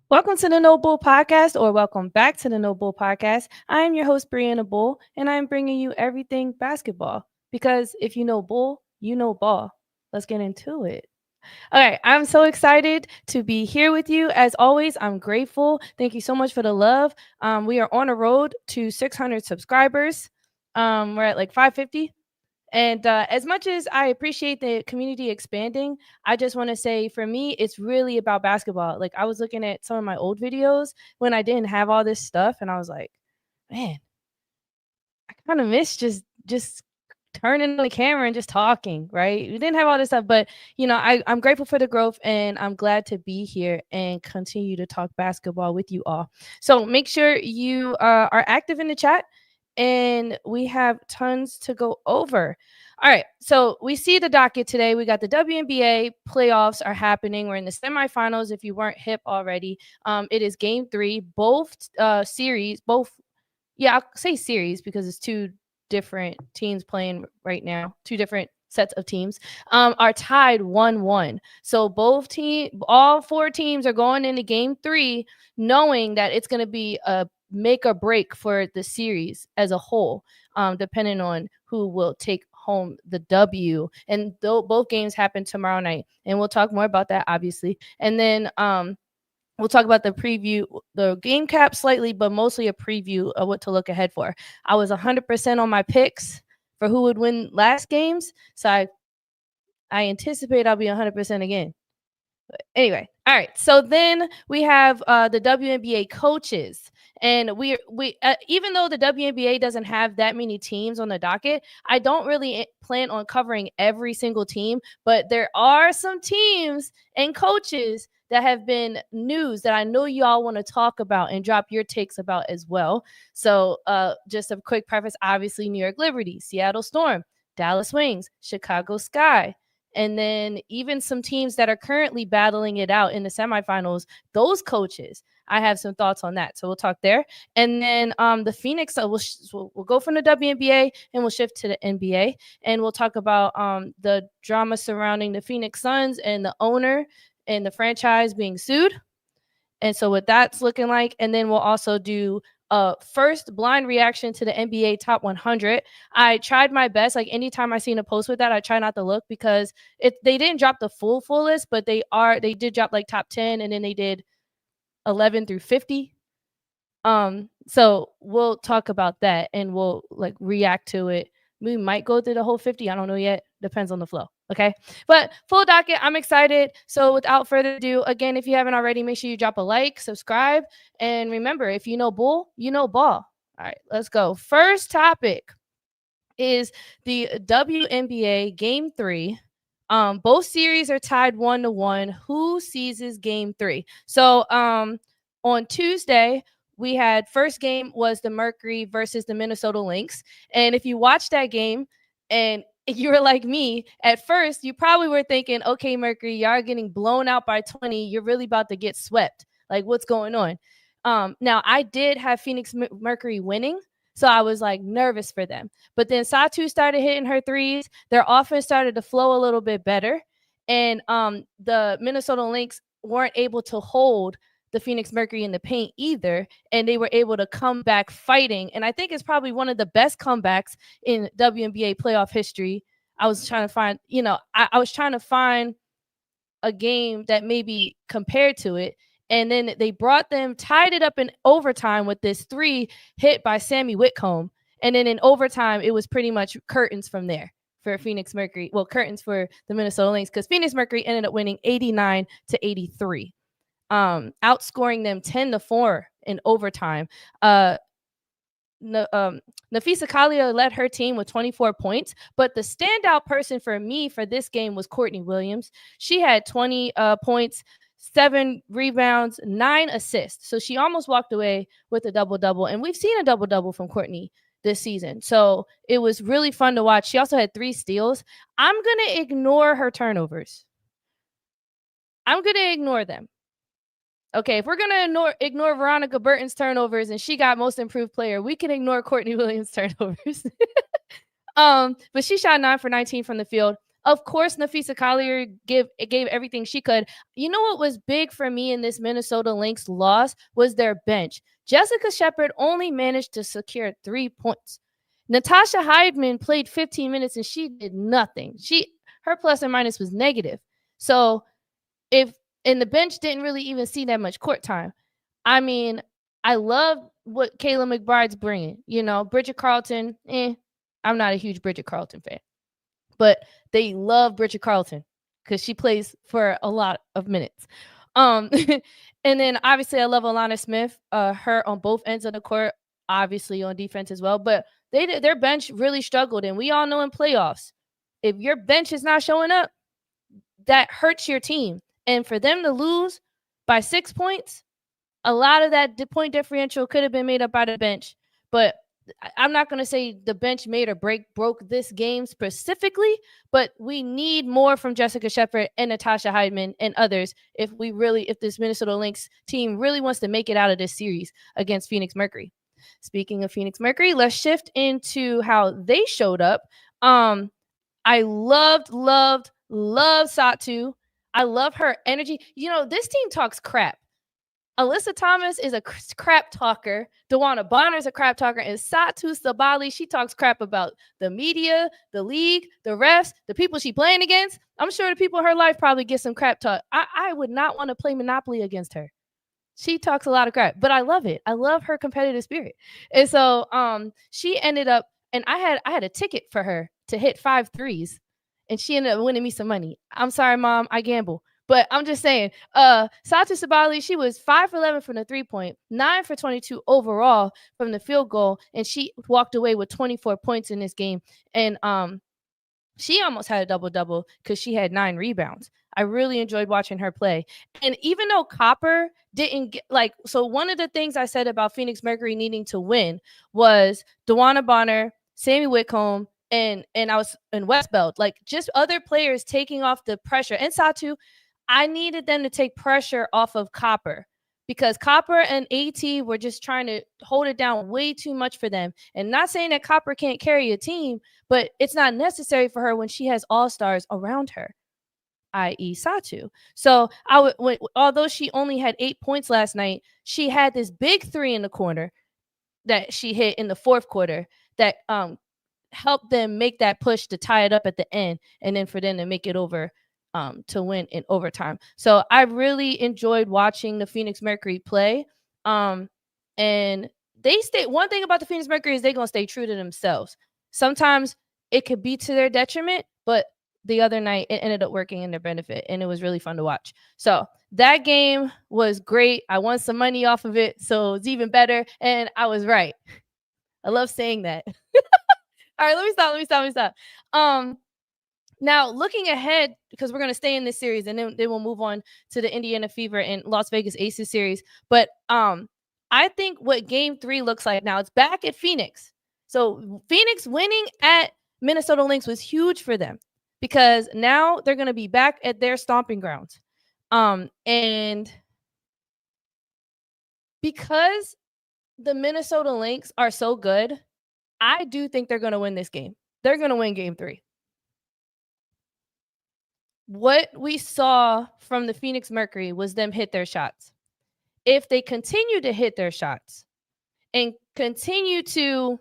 Welcome to the No Bull Podcast, or welcome back to the No Bull Podcast. I am your host, Brianna Bull, and I'm bringing you everything basketball. Because if you know bull, you know ball. Let's get into it. All right, I'm so excited to be here with you. As always, I'm grateful. Thank you so much for the love. We are on a road to 600 subscribers. We're at like 550. And as much as I appreciate the community expanding, I just want to say for me, it's really about basketball. Like I was looking at some of my old videos when I didn't have all this stuff, and I was like, man, I kind of miss just turning on the camera and just talking, right? We didn't have all this stuff, but I'm grateful for the growth, and I'm glad to be here and continue to talk basketball with you all. So make sure you are active in the chat, and we have tons to go over. All right, so we see the docket today. We got the WNBA playoffs are happening. We're in the semifinals. If you weren't hip already, it is game 3. Both series, both I'll say series because it's two different teams playing right now, two different sets of teams, are tied 1-1. So all 4 teams are going into game 3 knowing that it's going to be a make or break for the series as a whole, depending on who will take home the W. And both games happen tomorrow night, and we'll talk more about that, obviously. And then we'll talk about the game cap slightly, but mostly a preview of what to look ahead for. I was 100% on my picks for who would win last games, so I anticipate I'll be 100% again. But anyway, all right. So then we have the WNBA coaches, and we even though the WNBA doesn't have that many teams on the docket, I don't really plan on covering every single team, but there are some teams and coaches that have been news that I know y'all want to talk about and drop your takes about as well. So just a quick preface, obviously New York Liberty, Seattle Storm, Dallas Wings, Chicago Sky, and then even some teams that are currently battling it out in the semifinals, those coaches, I have some thoughts on that. So we'll talk there. And then the Phoenix, we'll go from the WNBA and we'll shift to the NBA. And we'll talk about the drama surrounding the Phoenix Suns and the owner and the franchise being sued. And so what that's looking like. And then we'll also do first blind reaction to the NBA Top 100. I tried my best. Like anytime I seen a post with that, I try not to look because they didn't drop the full list, but they did drop like top 10, and then they did 11 through 50. So we'll talk about that and we'll like react to it. We might go through the whole 50. I don't know yet. Depends on the flow. Okay. But full docket, I'm excited. So without further ado, again, if you haven't already, make sure you drop a like, subscribe. And remember, if you know bull, you know ball. All right, let's go. First topic is the WNBA game 3. Both series are tied 1-1. Who seizes game 3? So on Tuesday, we had first game was the Mercury versus the Minnesota Lynx. And if you watch that game and you were like me, at first, you probably were thinking, okay, Mercury, you are getting blown out by 20. You're really about to get swept. Like, what's going on? Now, I did have Phoenix Mercury winning, so I was like nervous for them. But then Satu started hitting her threes. Their offense started to flow a little bit better. And the Minnesota Lynx weren't able to hold the Phoenix Mercury in the paint either, and they were able to come back fighting. And I think it's probably one of the best comebacks in WNBA playoff history. I was trying to find, I was trying to find a game that maybe compared to it. And then they brought them, tied it up in overtime with this 3 hit by Sammy Whitcomb. And then in overtime, it was pretty much curtains from there for Phoenix Mercury. Well, curtains for the Minnesota Lynx, because Phoenix Mercury ended up winning 89-83. Outscoring them 10-4 in overtime. Nafisa Kalia led her team with 24 points, but the standout person for me for this game was Courtney Williams. She had 20 points, 7 rebounds, 9 assists. So she almost walked away with a double-double, and we've seen a double-double from Courtney this season. So it was really fun to watch. She also had 3 steals. I'm going to ignore her turnovers. I'm going to ignore them. Okay, if we're going to ignore Veronica Burton's turnovers and she got most improved player, we can ignore Courtney Williams' turnovers. But she shot 9 for 19 from the field. Of course, Nafisa Collier gave everything she could. You know what was big for me in this Minnesota Lynx loss was their bench. Jessica Shepard only managed to secure 3 points. Natasha Heidman played 15 minutes and she did nothing. Her plus and minus was negative. So and the bench didn't really even see that much court time. I mean, I love what Kayla McBride's bringing. Bridget Carlton, I'm not a huge Bridget Carlton fan, but they love Bridget Carlton because she plays for a lot of minutes. And then obviously I love Alana Smith, her on both ends of the court, obviously on defense as well. But their bench really struggled, and we all know in playoffs, if your bench is not showing up, that hurts your team. And for them to lose by 6 points, a lot of that point differential could have been made up by the bench. But I'm not going to say the bench made or broke this game specifically, but we need more from Jessica Shepard and Natasha Heidman and others if this Minnesota Lynx team really wants to make it out of this series against Phoenix Mercury. Speaking of Phoenix Mercury, let's shift into how they showed up. I loved Satu. I love her energy. This team talks crap. Alyssa Thomas is a crap talker. DeWanna Bonner is a crap talker. And Satu Sabali, she talks crap about the media, the league, the refs, the people she playing against. I'm sure the people in her life probably get some crap talk. I would not want to play Monopoly against her. She talks a lot of crap, but I love it. I love her competitive spirit. And so she ended up, and I had a ticket for her to hit 5 threes, and she ended up winning me some money. I'm sorry, Mom, I gamble. But I'm just saying, Satu Sabali, she was 5 for 11 from the 3-point, 9 for 22 overall from the field goal, and she walked away with 24 points in this game. And she almost had a double-double because she had 9 rebounds. I really enjoyed watching her play. And even though Copper didn't get so one of the things I said about Phoenix Mercury needing to win was DeWanna Bonner, Sammy Whitcomb, and I was in Westbelt, just other players taking off the pressure. And Satu, I needed them to take pressure off of Copper because Copper and AT were just trying to hold it down way too much for them. And not saying that Copper can't carry a team, but it's not necessary for her when she has all-stars around her, i.e. Satu. So although she only had 8 points last night, she had this big 3 in the corner that she hit in the fourth quarter that helped them make that push to tie it up at the end, and then for them to make it over to win in overtime. So I really enjoyed watching the Phoenix Mercury play. And one thing about the Phoenix Mercury is they're going to stay true to themselves. Sometimes it could be to their detriment, but the other night it ended up working in their benefit, and it was really fun to watch. So that game was great. I won some money off of it, so it's even better. And I was right. I love saying that. All right, let me stop. Now, looking ahead, because we're going to stay in this series, and then we'll move on to the Indiana Fever and Las Vegas Aces series. But I think what Game 3 looks like now, it's back at Phoenix. So Phoenix winning at Minnesota Lynx was huge for them because now they're going to be back at their stomping grounds. And because the Minnesota Lynx are so good, I do think they're going to win this game. They're going to win Game 3. What we saw from the Phoenix Mercury was them hit their shots. If they continue to hit their shots and continue to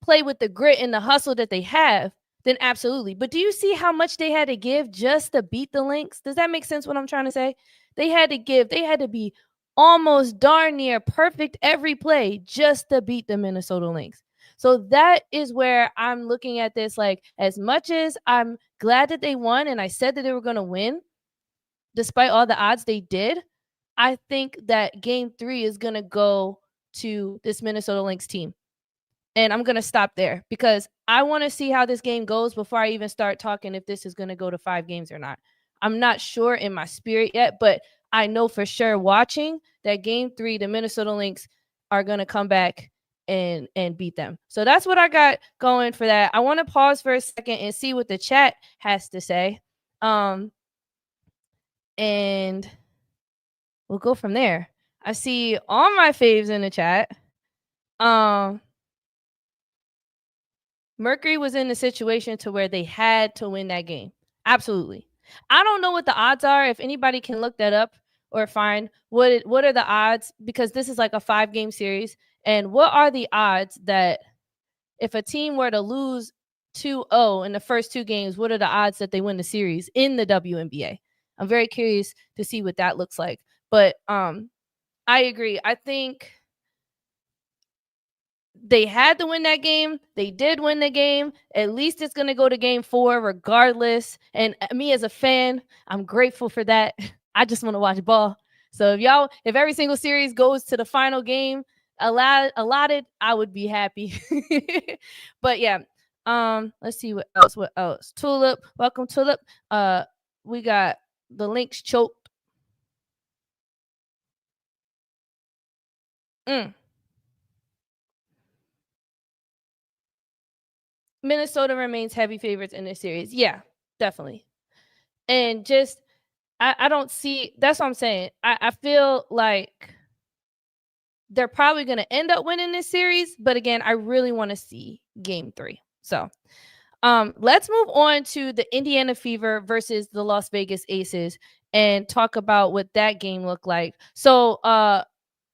play with the grit and the hustle that they have, then absolutely. But do you see how much they had to give just to beat the Lynx? Does that make sense what I'm trying to say? They had to give. They had to be almost darn near perfect every play just to beat the Minnesota Lynx. So that is where I'm looking at this. As much as I'm glad that they won and I said that they were going to win, despite all the odds they did, I think that Game 3 is going to go to this Minnesota Lynx team. And I'm going to stop there because I want to see how this game goes before I even start talking if this is going to go to 5 games or not. I'm not sure in my spirit yet, but I know for sure watching that Game 3, the Minnesota Lynx are going to come back and beat them. So that's what I got going for that. I want to pause for a second and see what the chat has to say. And we'll go from there. I see all my faves in the chat. Mercury was in a situation to where they had to win that game. Absolutely. I don't know what the odds are. If anybody can look that up or find what are the odds, because this is like a 5-game series, and what are the odds that if a team were to lose 2-0 in the first 2 games, what are the odds that they win the series in the WNBA? I'm very curious to see what that looks like. But I agree. I think they had to win that game. They did win the game. At least it's going to go to game 4 regardless. And me as a fan, I'm grateful for that. I just want to watch ball. So if every single series goes to the final game allotted, I would be happy. But yeah, let's see what else. Tulip, welcome Tulip. We got the links choked. Minnesota remains heavy favorites in this series. Yeah, definitely. And just I don't see, that's what I'm saying. I feel like they're probably gonna end up winning this series, but again, I really want to see game 3. So let's move on to the Indiana Fever versus the Las Vegas Aces and talk about what that game looked like. So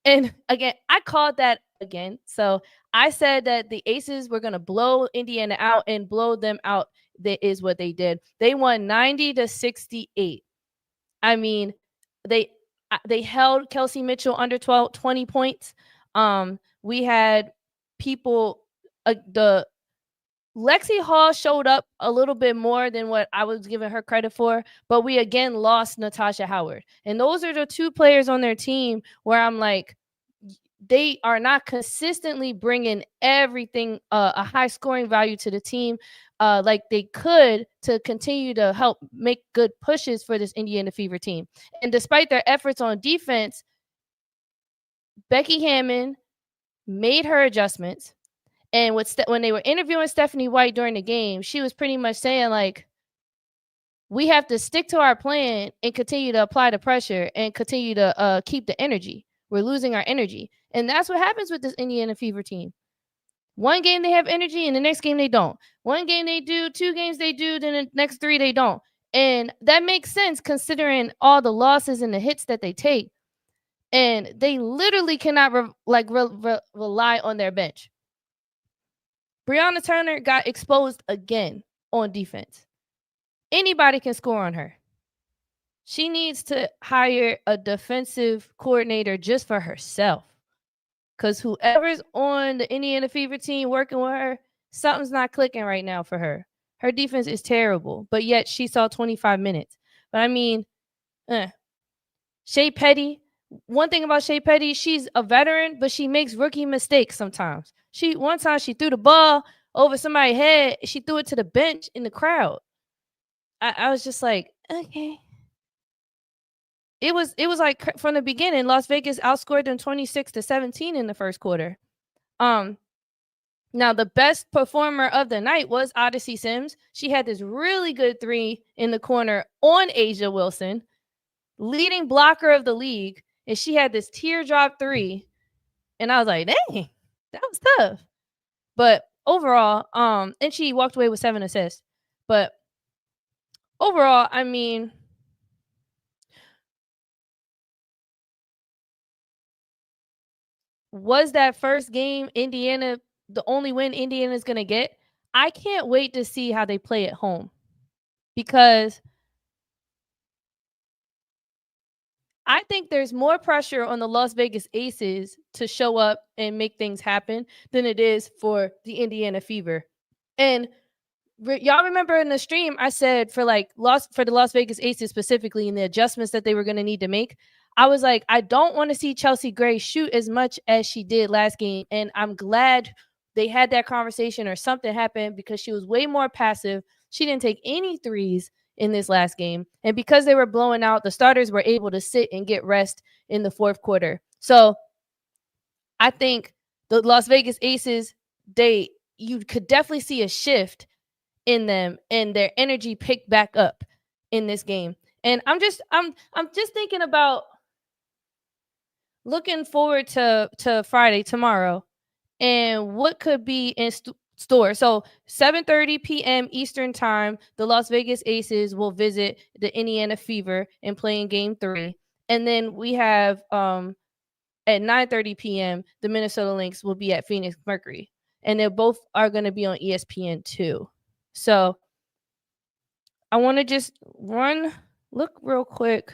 and again, I called that again. So I said that the Aces were going to blow Indiana out, and blow them out. That is what they did. They won 90-68. I mean, they they held Kelsey Mitchell under 20 points. We had people, the Lexi Hall showed up a little bit more than what I was giving her credit for, but we again lost Natasha Howard. And those are the 2 players on their team where I'm like, they are not consistently bringing everything, a high scoring value to the team, like they could, to continue to help make good pushes for this Indiana Fever team. And despite their efforts on defense, Becky Hammond made her adjustments. And when they were interviewing Stephanie White during the game, she was pretty much saying, like, we have to stick to our plan and continue to apply the pressure and continue to keep the energy. We're losing our energy. And that's what happens with this Indiana Fever team. One game they have energy, and the next game they don't. One game they do, 2 games they do, then the next 3 they don't. And that makes sense considering all the losses and the hits that they take. And they literally cannot rely on their bench. Brianna Turner got exposed again on defense. Anybody can score on her. She needs to hire a defensive coordinator just for herself. Because whoever's on the Indiana Fever team working with her, something's not clicking right now for her. Her defense is terrible, but yet she saw 25 minutes. But I mean, Shea Petty, one thing about Shea Petty, she's a veteran, but she makes rookie mistakes sometimes. One time she threw the ball over somebody's head. She threw it to the bench in the crowd. I was just like, okay. It was like from the beginning, Las Vegas outscored them 26-17 in the first quarter. Now the best performer of the night was Odyssey Sims. She had this really good 3 in the corner on Asia Wilson, leading blocker of the league, and she had this teardrop 3, and I was like, dang, that was tough. But overall, and she walked away with 7 assists. But overall, I mean, was that first game Indiana the only win Indiana's going to get? I can't wait to see how they play at home, because I think there's more pressure on the Las Vegas Aces to show up and make things happen than it is for the Indiana Fever. And y'all remember in the stream, I said for the Las Vegas Aces specifically, and the adjustments that they were going to need to make, I was like, I don't want to see Chelsea Gray shoot as much as she did last game. And I'm glad they had that conversation or something happened, because she was way more passive. She didn't take any threes in this last game. And because they were blowing out, the starters were able to sit and get rest in the fourth quarter. So I think the Las Vegas Aces, you could definitely see a shift in them, and their energy picked back up in this game. And I'm just thinking about looking forward to Friday, tomorrow, and what could be in store. So 7:30 p.m. Eastern time, the Las Vegas Aces will visit the Indiana Fever and play in Game 3. And then we have at 9:30 p.m. the Minnesota Lynx will be at Phoenix Mercury, and they both are going to be on ESPN too. So I want to just look real quick.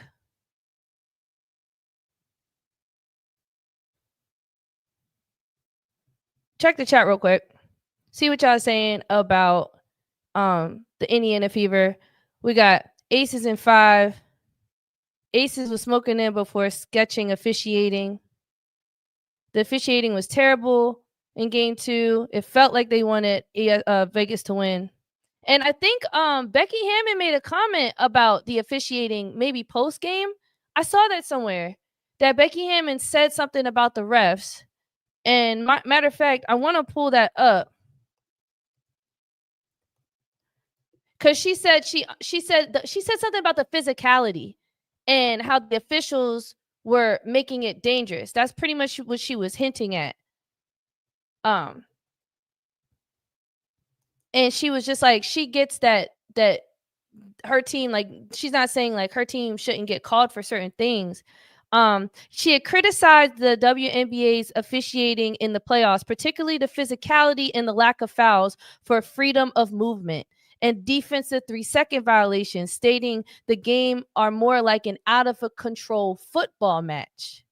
Check the chat real quick. See what y'all saying about the Indiana Fever. We got Aces in 5. Aces was smoking in before sketching officiating. The officiating was terrible in Game 2. It felt like they wanted Vegas to win. And I think Becky Hammon made a comment about the officiating maybe post game. I saw that somewhere, that Becky Hammon said something about the refs. And matter of fact, I want to pull that up, because she said something about the physicality and how the officials were making it dangerous. That's pretty much what she was hinting at. And she was just like, she gets that her team, like, she's not saying like her team shouldn't get called for certain things. She had criticized the WNBA's officiating in the playoffs, particularly the physicality and the lack of fouls for freedom of movement and defensive 3-second violations, stating the game are more like an out of control football match.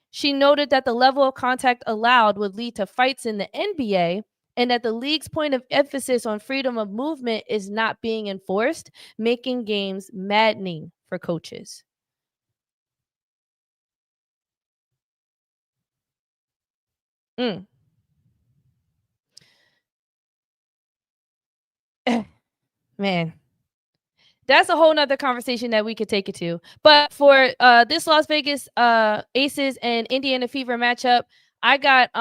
She noted that the level of contact allowed would lead to fights in the NBA, and that the league's point of emphasis on freedom of movement is not being enforced, making games maddening for coaches. Man, that's a whole nother conversation that we could take it to. But for this Las Vegas Aces and Indiana Fever matchup, I got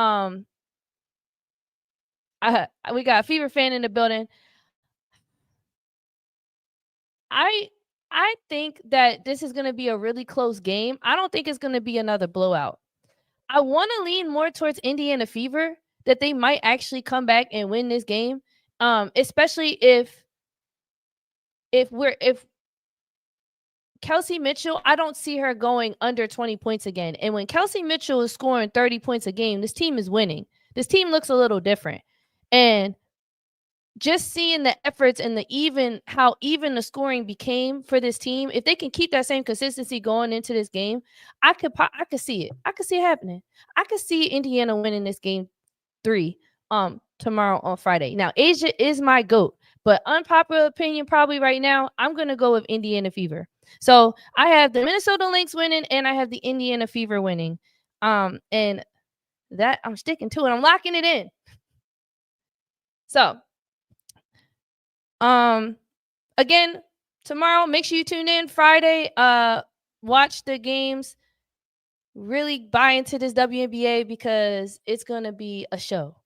we got a Fever fan in the building. I think that this is going to be a really close game. I don't think it's going to be another blowout. I want to lean more towards Indiana Fever, that they might actually come back and win this game. Especially if Kelsey Mitchell, I don't see her going under 20 points again. And when Kelsey Mitchell is scoring 30 points a game, this team is winning. This team looks a little different. And just seeing the efforts and how even the scoring became for this team, if they can keep that same consistency going into this game, I could see it. I could see it happening. I could see Indiana winning this game 3 tomorrow on Friday. Now, Asia is my GOAT, but unpopular opinion probably right now, I'm going to go with Indiana Fever. So I have the Minnesota Lynx winning, and I have the Indiana Fever winning. And that I'm sticking to it. I'm locking it in. So, again, tomorrow, make sure you tune in. Friday, watch the games. Really buy into this WNBA because it's going to be a show.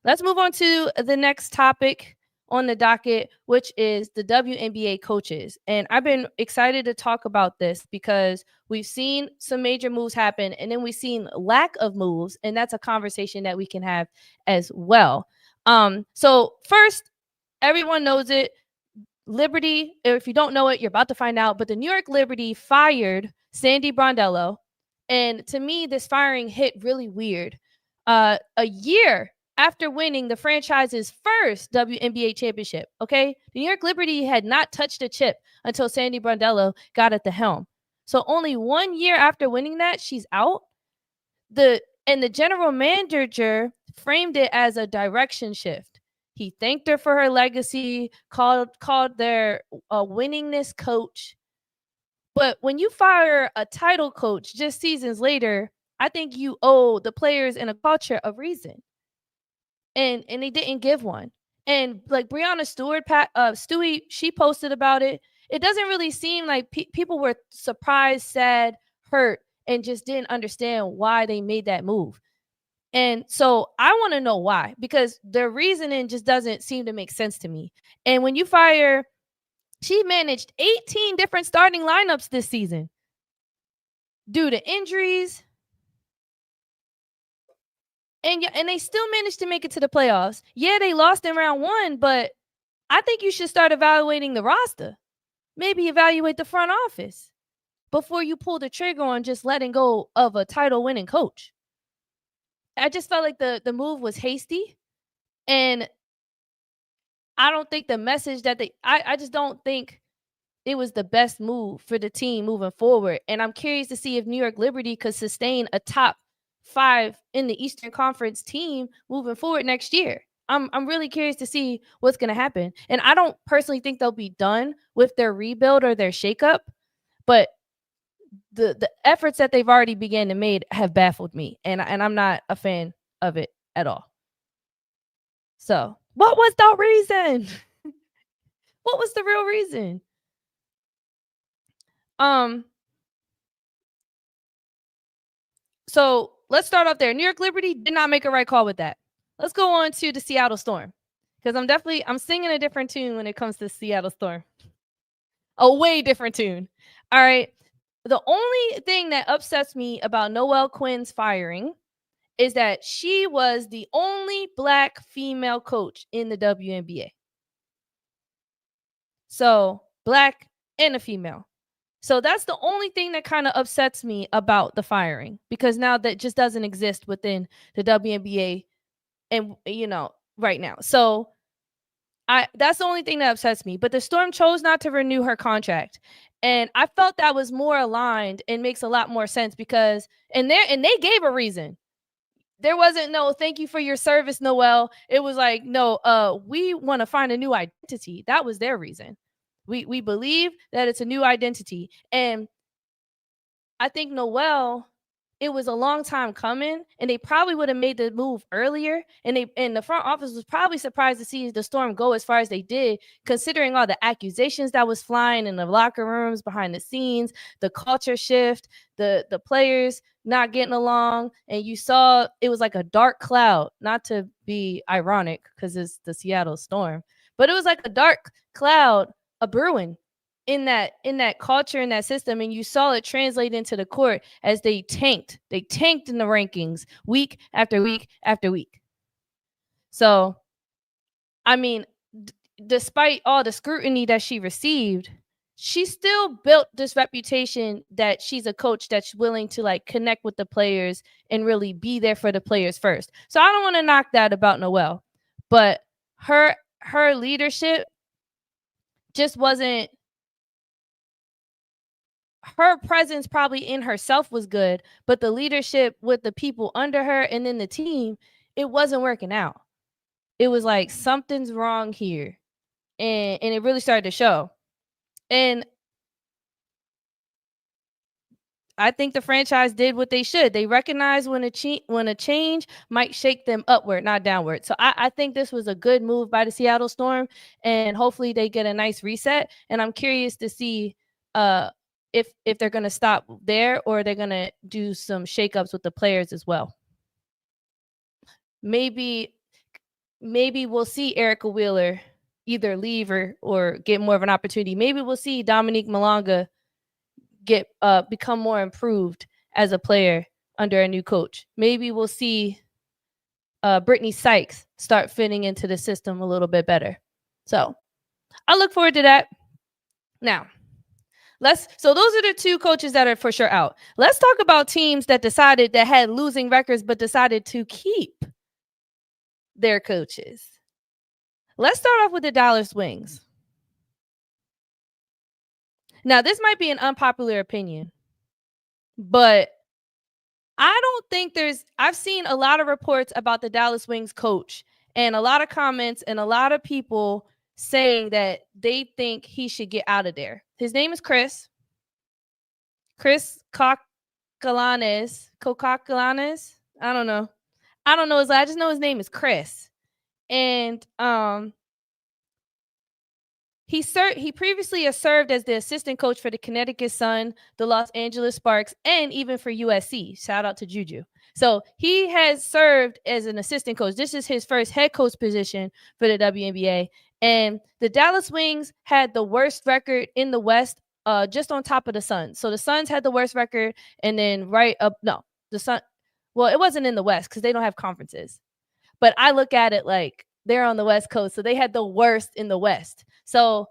Let's move on to the next topic on the docket, which is the WNBA coaches. And I've been excited to talk about this because we've seen some major moves happen, and then we've seen lack of moves, and that's a conversation that we can have as well. So first, everyone knows it. Liberty, if you don't know it, you're about to find out, but the New York Liberty fired Sandy Brondello. And to me, this firing hit really weird. A year after winning the franchise's first WNBA championship, okay? The New York Liberty had not touched a chip until Sandy Brondello got at the helm. So only 1 year after winning that, she's out. The general manager framed it as a direction shift. He thanked her for her legacy, called their winningness coach. But when you fire a title coach just seasons later, I think you owe the players and a culture a reason. And they didn't give one. And like Breonna Stewart, Stewie, she posted about it. It doesn't really seem like people were surprised, sad, hurt, and just didn't understand why they made that move. And so I want to know why, because their reasoning just doesn't seem to make sense to me. And when you fire, she managed 18 different starting lineups this season due to injuries. And they still managed to make it to the playoffs. Yeah, they lost in round 1, but I think you should start evaluating the roster. Maybe evaluate the front office before you pull the trigger on just letting go of a title-winning coach. I just felt like the move was hasty, and I don't think the message that I just don't think it was the best move for the team moving forward. And I'm curious to see if New York Liberty could sustain a top 5 in the Eastern Conference team moving forward next year. I'm really curious to see what's going to happen. And I don't personally think they'll be done with their rebuild or their shakeup, but the efforts that they've already began to make have baffled me, and I'm not a fan of it at all. So, what was the reason? What was the real reason? So let's start off there. New York Liberty did not make a right call with that. Let's go on to the Seattle Storm, because I'm singing a different tune when it comes to Seattle Storm. A way different tune. All right. The only thing that upsets me about Noelle Quinn's firing is that she was the only Black female coach in the WNBA. So Black and a female. So that's the only thing that kind of upsets me about the firing, because now that just doesn't exist within the WNBA and right now. So that's the only thing that upsets me. But the Storm chose not to renew her contract. And I felt that was more aligned and makes a lot more sense, because and they gave a reason. There wasn't no thank you for your service, Noelle. It was like, no, we want to find a new identity. That was their reason. We believe that it's a new identity. And I think Noelle, it was a long time coming, and they probably would have made the move earlier. And the front office was probably surprised to see the Storm go as far as they did, considering all the accusations that was flying in the locker rooms, behind the scenes, the culture shift, the players not getting along. And you saw it was like a dark cloud, not to be ironic because it's the Seattle Storm, but it was like a dark cloud, a brewing in that culture, in that system. And you saw it translate into the court as they tanked in the rankings week after week after week. So I mean, despite all the scrutiny that she received, she still built this reputation that she's a coach that's willing to like connect with the players and really be there for the players first. So I don't want to knock that about Noelle, but her leadership just wasn't, her presence probably in herself was good, but the leadership with the people under her and then the team, it wasn't working out. It was like something's wrong here. And it really started to show. And I think the franchise did what they should. They recognized when a change might shake them upward, not downward. So I think this was a good move by the Seattle Storm, and hopefully they get a nice reset. And I'm curious to see if they're going to stop there, or they're going to do some shakeups with the players as well. Maybe we'll see Erica Wheeler either leave or get more of an opportunity. Maybe we'll see Dominique Malonga become more improved as a player under a new coach. Maybe we'll see Brittany Sykes start fitting into the system a little bit better. So I look forward to that. Now, so those are the two coaches that are for sure out. Let's talk about teams that had losing records but decided to keep their coaches. Let's start off with the Dallas Wings. Now, this might be an unpopular opinion, but I don't think I've seen a lot of reports about the Dallas Wings coach, and a lot of comments and a lot of people saying that they think he should get out of there. His name is Chris Kokalanes. I don't know. I just know his name is Chris. And he previously has served as the assistant coach for the Connecticut Sun, the Los Angeles Sparks, and even for USC. Shout out to Juju. So he has served as an assistant coach. This is his first head coach position for the WNBA. And the Dallas Wings had the worst record in the West, just on top of the Suns. So the Suns had the worst record, and then the Sun. Well, it wasn't in the West because they don't have conferences. But I look at it like they're on the West Coast, so they had the worst in the West. So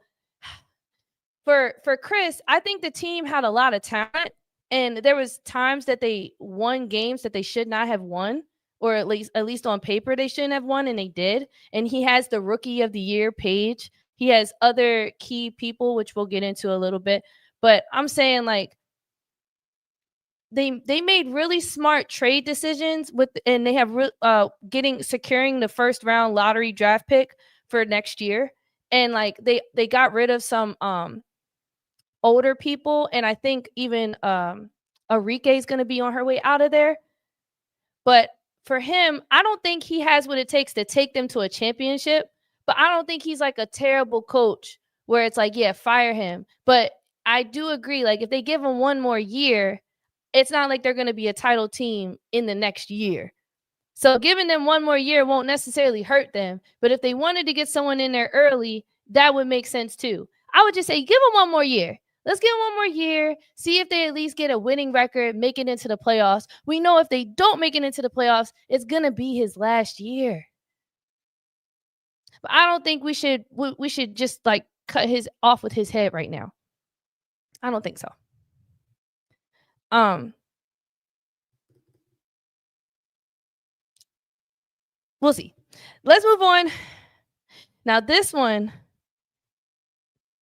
for Chris, I think the team had a lot of talent, and there was times that they won games that they should not have won, or at least on paper they shouldn't have won, and they did. And he has the Rookie of the Year page. He has other key people, which we'll get into a little bit. But I'm saying like they made really smart trade decisions and they have securing the first round lottery draft pick for next year, and like they got rid of some older people, and I think even Arike is going to be on her way out of there. But for him, I don't think he has what it takes to take them to a championship, but I don't think he's like a terrible coach where it's like, yeah, fire him. But I do agree, like if they give him one more year, it's not like they're going to be a title team in the next year. So giving them one more year won't necessarily hurt them. But if they wanted to get someone in there early, that would make sense too. I would just say give them one more year. Let's give them one more year, see if they at least get a winning record, make it into the playoffs. We know if they don't make it into the playoffs, it's going to be his last year. But I don't think we should just like cut his off with his head right now. I don't think so. We'll see. Let's move on. Now this one,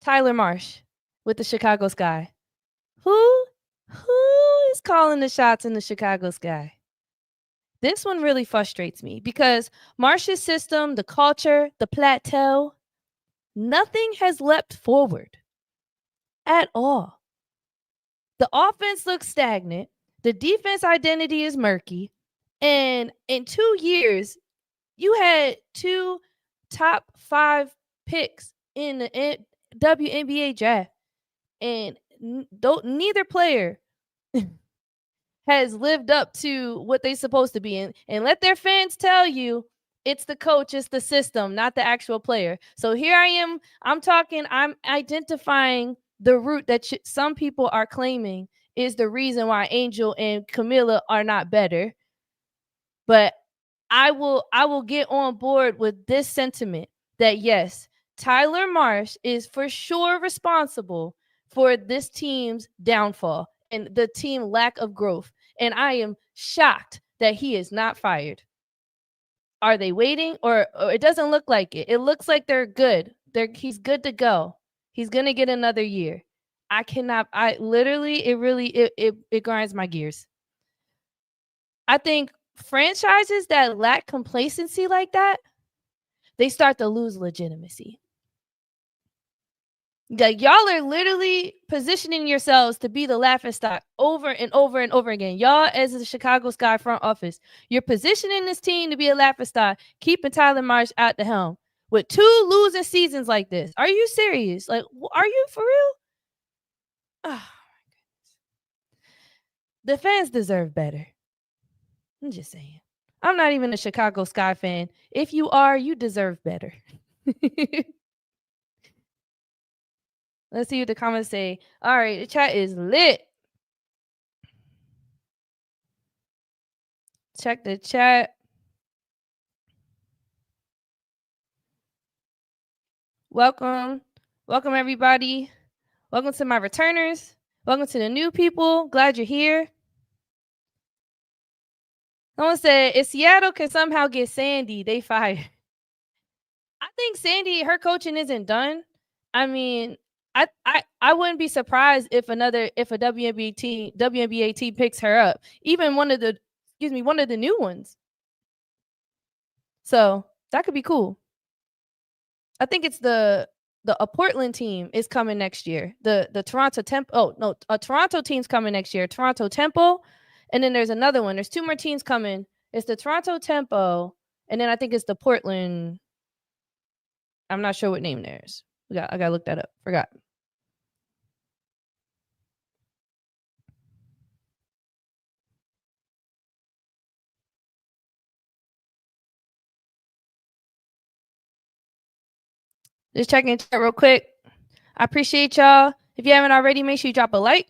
Tyler Marsh with the Chicago Sky. Who is calling the shots in the Chicago Sky? This one really frustrates me because Marsh's system, the culture, the plateau, nothing has leapt forward at all. The offense looks stagnant. The defense identity is murky. And in 2 years, you had 2 top 5 picks in the WNBA draft. And neither player has lived up to what they're supposed to be. And let their fans tell you it's the coach, it's the system, not the actual player. So here I am. I'm identifying the route that some people are claiming is the reason why Angel and Camilla are not better. But I will get on board with this sentiment that yes, Tyler Marsh is for sure responsible for this team's downfall and the team lack of growth. And I am shocked that he is not fired. Are they waiting or it doesn't look like it. It looks like they're good. He's good to go. He's going to get another year. It grinds my gears. I think franchises that lack complacency like that, they start to lose legitimacy. Like y'all are literally positioning yourselves to be the laughingstock over and over and over again. Y'all, as the Chicago Sky front office, you're positioning this team to be a laughingstock, keeping Tyler Marsh at the helm with 2 losing seasons like this. Are you serious? Like, are you for real? Oh my goodness. The fans deserve better. I'm just saying. I'm not even a Chicago Sky fan. If you are, you deserve better. Let's see what the comments say. All right, the chat is lit. Check the chat. Welcome. Welcome, everybody. Welcome to my returners. Welcome to the new people. Glad you're here. Someone said, if Seattle can somehow get Sandy, they fire. I think Sandy, her coaching isn't done. I mean, I wouldn't be surprised if a WNBA team picks her up. Even one of the new ones. So that could be cool. I think it's a Portland team is coming next year. The Toronto Temple. Oh no, a Toronto team's coming next year. Toronto Temple, and then there's another one. There's 2 more teams coming. It's the Toronto Temple, and then I think it's the Portland. I'm not sure what name theirs. I gotta look that up. Forgot. Just checking chat real quick. I appreciate y'all. If you haven't already, make sure you drop a like.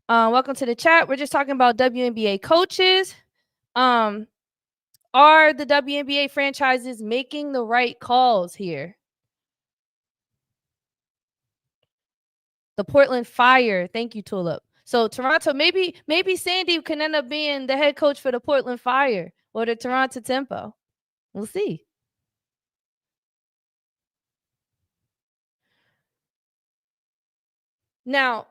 Welcome to the chat. We're just talking about WNBA coaches. Um, are the WNBA franchises making the right calls here? The Portland Fire. Thank you, Tulip. So Toronto, maybe Sandy can end up being the head coach for the Portland Fire or the Toronto Tempo. We'll see. Now,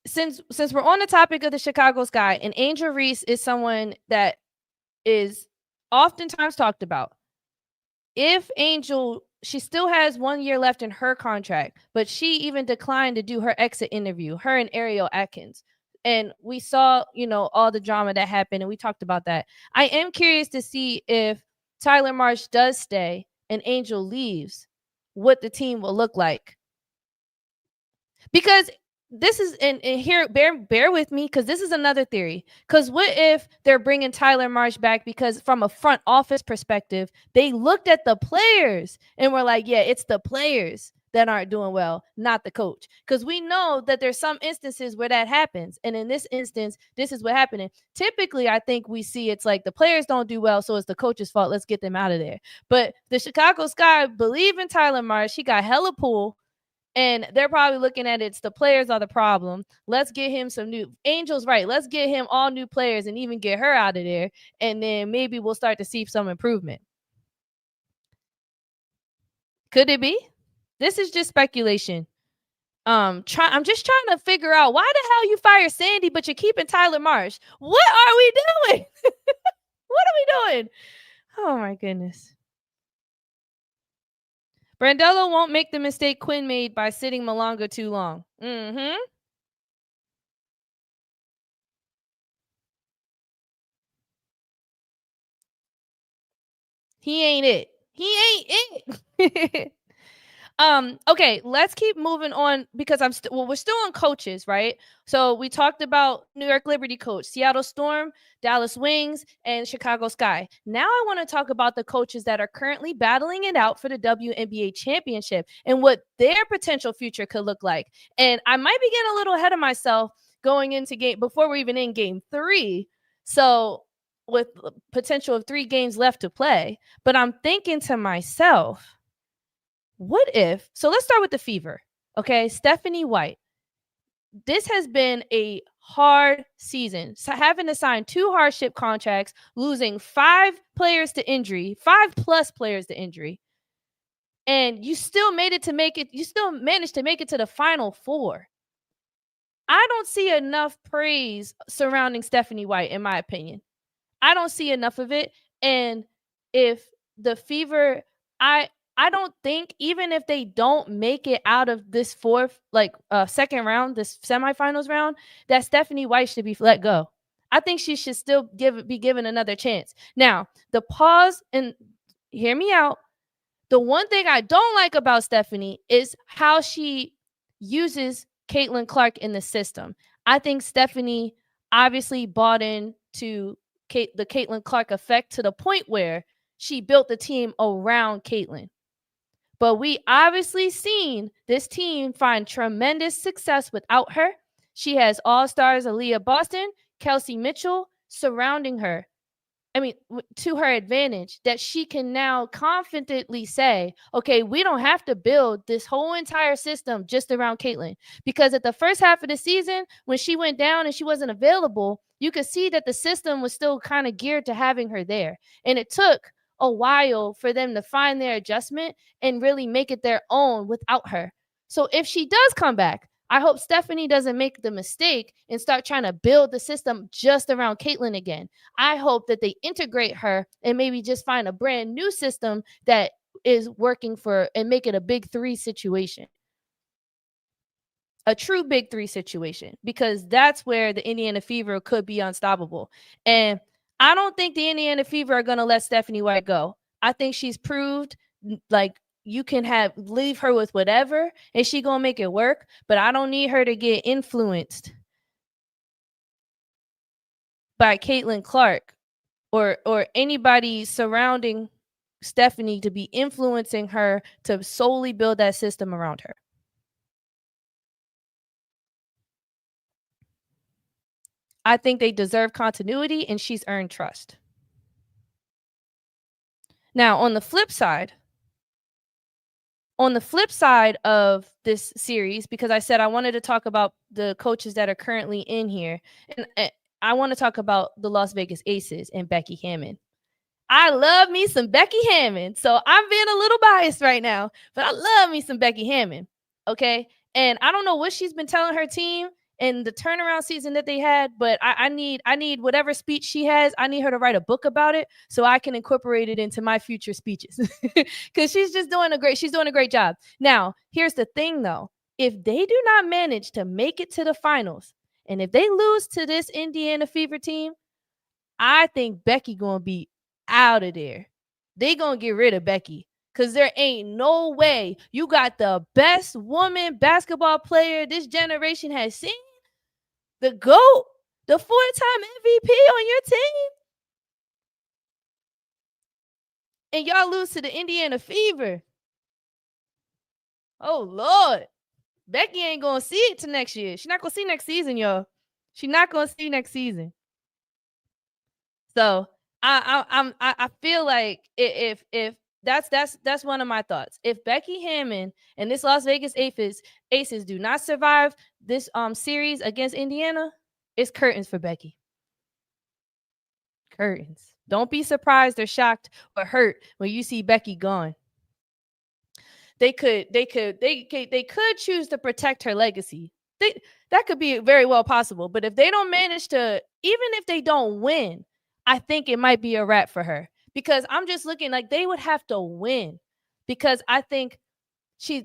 since we're on the topic of the Chicago Sky, and Angel Reese is someone that is oftentimes talked about. If Angel, she still has 1 year left in her contract, but she even declined to do her exit interview, her and Ariel Atkins. And we saw, all the drama that happened, and we talked about that. I am curious to see if Tyler Marsh does stay and Angel leaves, what the team will look like. Because this is, and here, bear with me, because this is another theory. Because what if they're bringing Tyler Marsh back because from a front office perspective, they looked at the players and were like, yeah, it's the players that aren't doing well, not the coach. Because we know that there's some instances where that happens. And in this instance, this is what happened. Typically, I think we see it's like the players don't do well, so it's the coach's fault. Let's get them out of there. But the Chicago Sky believe in Tyler Marsh. He got hella pull. And they're probably looking at it's the players are the problem. Let's get him some new Angels, right? Let's get him all new players and even get her out of there. And then maybe we'll start to see some improvement. Could it be? This is just speculation. I'm just trying to figure out why the hell you fire Sandy, but you're keeping Tyler Marsh. What are we doing? What are we doing? Oh my goodness. Brandello won't make the mistake Quinn made by sitting Malonga too long. Mm-hmm. He ain't it. He ain't it. Okay, let's keep moving on because we're still on coaches, right? So we talked about New York Liberty coach, Seattle Storm, Dallas Wings, and Chicago Sky. Now I want to talk about the coaches that are currently battling it out for the WNBA championship and what their potential future could look like. And I might be getting a little ahead of myself going into game before we're even in game 3. So with potential of 3 games left to play, but I'm thinking to myself, what if, so let's start with the Fever. Okay, Stephanie White. This has been a hard season. So having to sign 2 hardship contracts, losing 5 players to injury, 5+ players to injury. And you still managed to make it to the Final Four. I don't see enough praise surrounding Stephanie White, in my opinion. I don't see enough of it. And if the Fever, I don't think, even if they don't make it out of this second round, this semifinals round, that Stephanie White should be let go. I think she should still be given another chance. Now, the pause, and hear me out. The one thing I don't like about Stephanie is how she uses Caitlin Clark in the system. I think Stephanie obviously bought into the Caitlin Clark effect to the point where she built the team around Caitlin. But we obviously seen this team find tremendous success without her. She has all-stars Aaliyah Boston, Kelsey Mitchell surrounding her. I mean, to her advantage, that she can now confidently say, okay, we don't have to build this whole entire system just around Caitlin. Because at the first half of the season, when she went down and she wasn't available, you could see that the system was still kind of geared to having her there. And it took a while for them to find their adjustment and really make it their own without her. So if she does come back, I hope Stephanie doesn't make the mistake and start trying to build the system just around Caitlin again. I hope that they integrate her and maybe just find a brand new system that is working for and make it a big 3 situation. A true big 3 situation, because that's where the Indiana Fever could be unstoppable. And I don't think the Indiana Fever are going to let Stephanie White go. I think she's proved like you can leave her with whatever and she going to make it work, but I don't need her to get influenced by Caitlin Clark or anybody surrounding Stephanie to be influencing her to solely build that system around her. I think they deserve continuity and she's earned trust. Now, on the flip side of this series, because I said I wanted to talk about the coaches that are currently in here, and I want to talk about the Las Vegas Aces and Becky Hammon. I love me some Becky Hammon. So I'm being a little biased right now, but I love me some Becky Hammon. Okay. And I don't know what she's been telling her team in the turnaround season that they had, but I need whatever speech she has, I need her to write a book about it so I can incorporate it into my future speeches. Because she's doing a great job. Now, here's the thing though. If they do not manage to make it to the finals, and if they lose to this Indiana Fever team, I think Becky gonna be out of there. They gonna get rid of Becky because there ain't no way you got the best woman basketball player this generation has seen, the GOAT, the four-time MVP on your team, and y'all lose to the Indiana Fever. Oh Lord, Becky ain't gonna see it to next year. She's not gonna see next season, y'all. She's not gonna see next season. So I feel like if that's one of my thoughts. If Becky Hammon and this Las Vegas Aces do not survive this series against Indiana, it's curtains for Becky. Curtains. Don't be surprised or shocked or hurt when you see Becky gone. They could choose to protect her legacy. That could be very well possible. But if they don't manage to, even if they don't win, I think it might be a wrap for her. Because I'm just looking like they would have to win. Because I think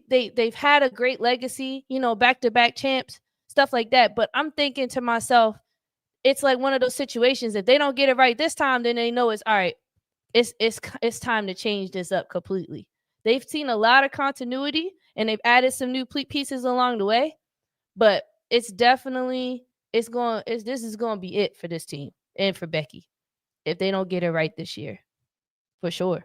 they've had a great legacy, back-to-back champs, stuff like that. But I'm thinking to myself, it's like one of those situations. If they don't get it right this time, then they know it's all right. It's time to change this up completely. They've seen a lot of continuity and they've added some new pieces along the way, but it's definitely this is going to be it for this team and for Becky if they don't get it right this year, for sure.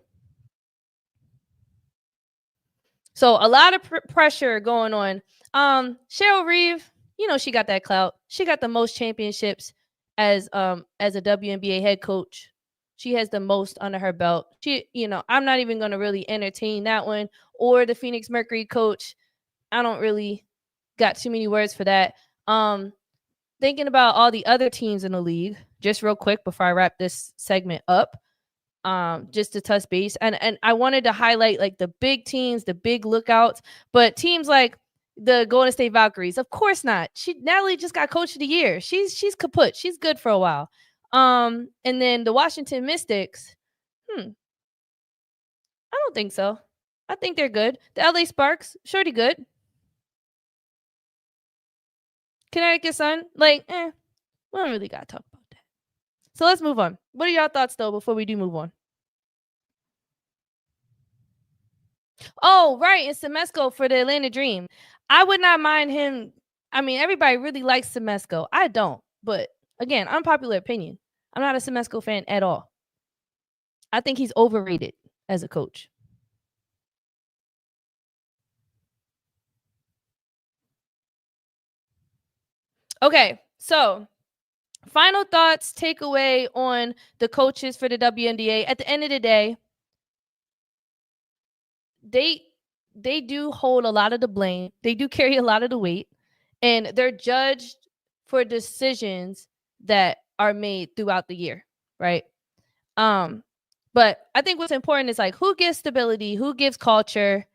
So a lot of pressure going on. Cheryl Reeve, she got that clout. She got the most championships as a WNBA head coach. She has the most under her belt. I'm not even going to really entertain that one or the Phoenix Mercury coach. I don't really got too many words for that. Thinking about all the other teams in the league, just real quick before I wrap this segment up. Just to touch base, and I wanted to highlight like the big teams, the big lookouts, but teams like the Golden State Valkyries, of course not. Natalie just got Coach of the Year. She's kaput. She's good for a while. And then the Washington Mystics. I don't think so. I think they're good. The LA Sparks, shorty good. Connecticut Sun, we don't really gotta talk about that. So let's move on. What are y'all thoughts though before we do move on? Oh, right, and Semesco for the Atlanta Dream. I would not mind him. I mean, everybody really likes Semesco. I don't, but again, unpopular opinion. I'm not a Semesco fan at all. I think he's overrated as a coach. Okay, so final thoughts, takeaway on the coaches for the WNBA. At the end of the day, they do hold a lot of the blame. They do carry a lot of the weight, and they're judged for decisions that are made throughout the year, right? But I think what's important is like who gives stability, who gives culture,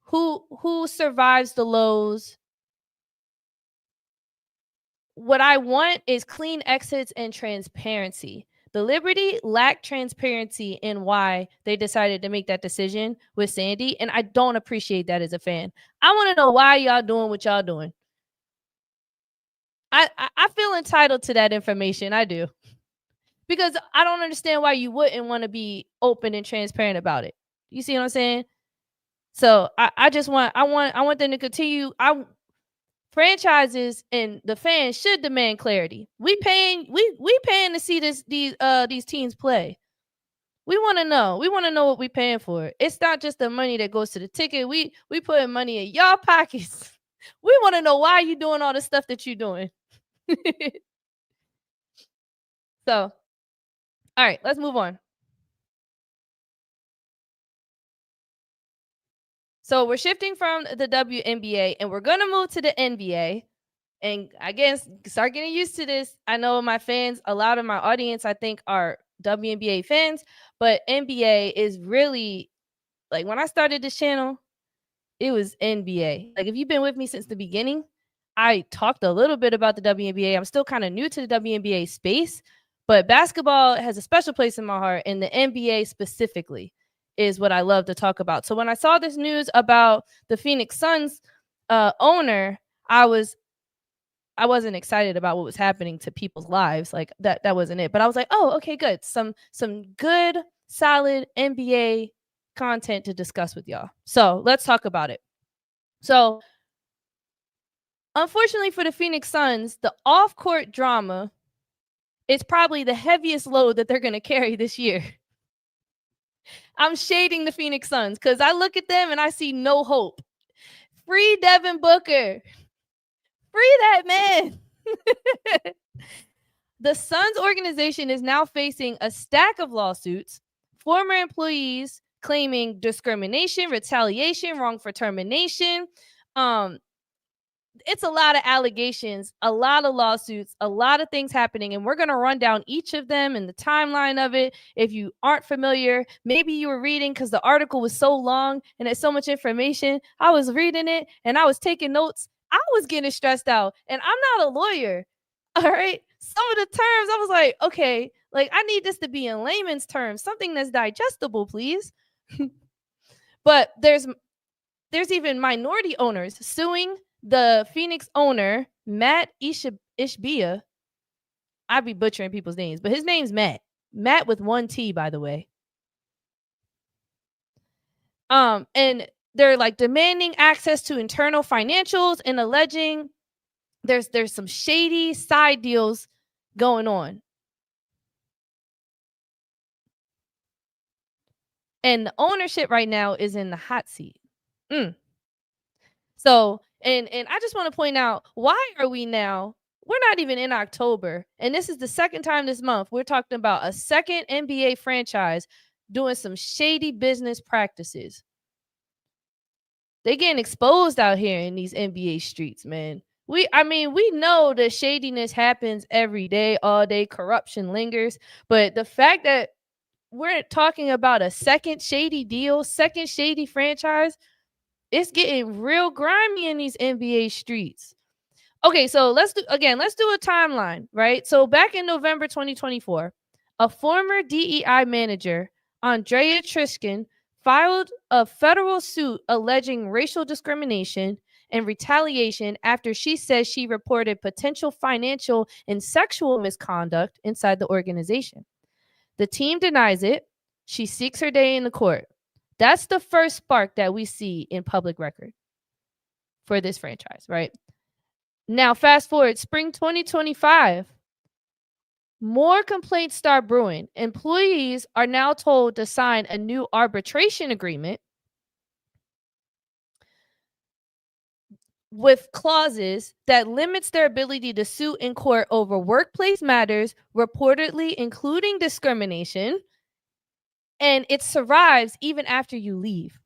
who survives the lows. What I want is clean exits and transparency. The Liberty lacked transparency in why they decided to make that decision with Sandy, and I don't appreciate that as a fan. I want to know why y'all doing what y'all doing. I feel entitled to that information. I do. Because I don't understand why you wouldn't want to be open and transparent about it. You see what I'm saying? So I just want them to continue. Franchises and the fans should demand clarity. We paying to see these teams play. We want to know. We want to know what we paying for. It's not just the money that goes to the ticket. We putting money in y'all pockets. We want to know why you doing all the stuff that you doing. So, all right, let's move on. So we're shifting from the WNBA and we're going to move to the NBA. And again, start getting used to this. I know my fans, a lot of my audience, I think, are WNBA fans, but NBA is really like when I started this channel, it was NBA. Like if you've been with me since the beginning, I talked a little bit about the WNBA. I'm still kind of new to the WNBA space, but basketball has a special place in my heart, and the NBA specifically is what I love to talk about. So when I saw this news about the Phoenix Suns owner, I wasn't excited about what was happening to people's lives. Like that wasn't it. But I was like, oh, okay, good. Some good, solid NBA content to discuss with y'all. So let's talk about it. So unfortunately for the Phoenix Suns, the off-court drama is probably the heaviest load that they're going to carry this year. I'm shading the Phoenix Suns because I look at them and I see no hope. Free Devin Booker. Free that man. The Suns organization is now facing a stack of lawsuits, former employees claiming discrimination, retaliation, wrongful termination. It's a lot of allegations, a lot of lawsuits, a lot of things happening, and we're going to run down each of them and the timeline of it. If you aren't familiar, maybe you were reading because the article was so long and it's so much information. I was reading it and I was taking notes. I was getting stressed out, and I'm not a lawyer. All right. Some of the terms, I was like, okay, like I need this to be in layman's terms, something that's digestible, please. But there's even minority owners suing the Phoenix owner, Mat Ishbia. I'd be butchering people's names, but his name's Matt. Matt with one T, by the way. And they're like demanding access to internal financials and alleging there's some shady side deals going on. And the ownership right now is in the hot seat. So, and I just want to point out, why are we now? We're not even in October, and this is the second time this month we're talking about a second NBA franchise doing some shady business practices. They getting exposed out here in these NBA streets, man. We know the shadiness happens every day, all day. Corruption lingers, but the fact that we're talking about a second shady deal, second shady franchise, it's getting real grimy in these NBA streets. Okay, so let's do a timeline, right? So back in November 2024, a former DEI manager, Andrea Trishkin, filed a federal suit alleging racial discrimination and retaliation after she says she reported potential financial and sexual misconduct inside the organization. The team denies it. She seeks her day in the court. That's the first spark that we see in public record for this franchise, right? Now, fast forward, spring 2025, more complaints start brewing. Employees are now told to sign a new arbitration agreement with clauses that limits their ability to sue in court over workplace matters, reportedly including discrimination, and it survives even after you leave.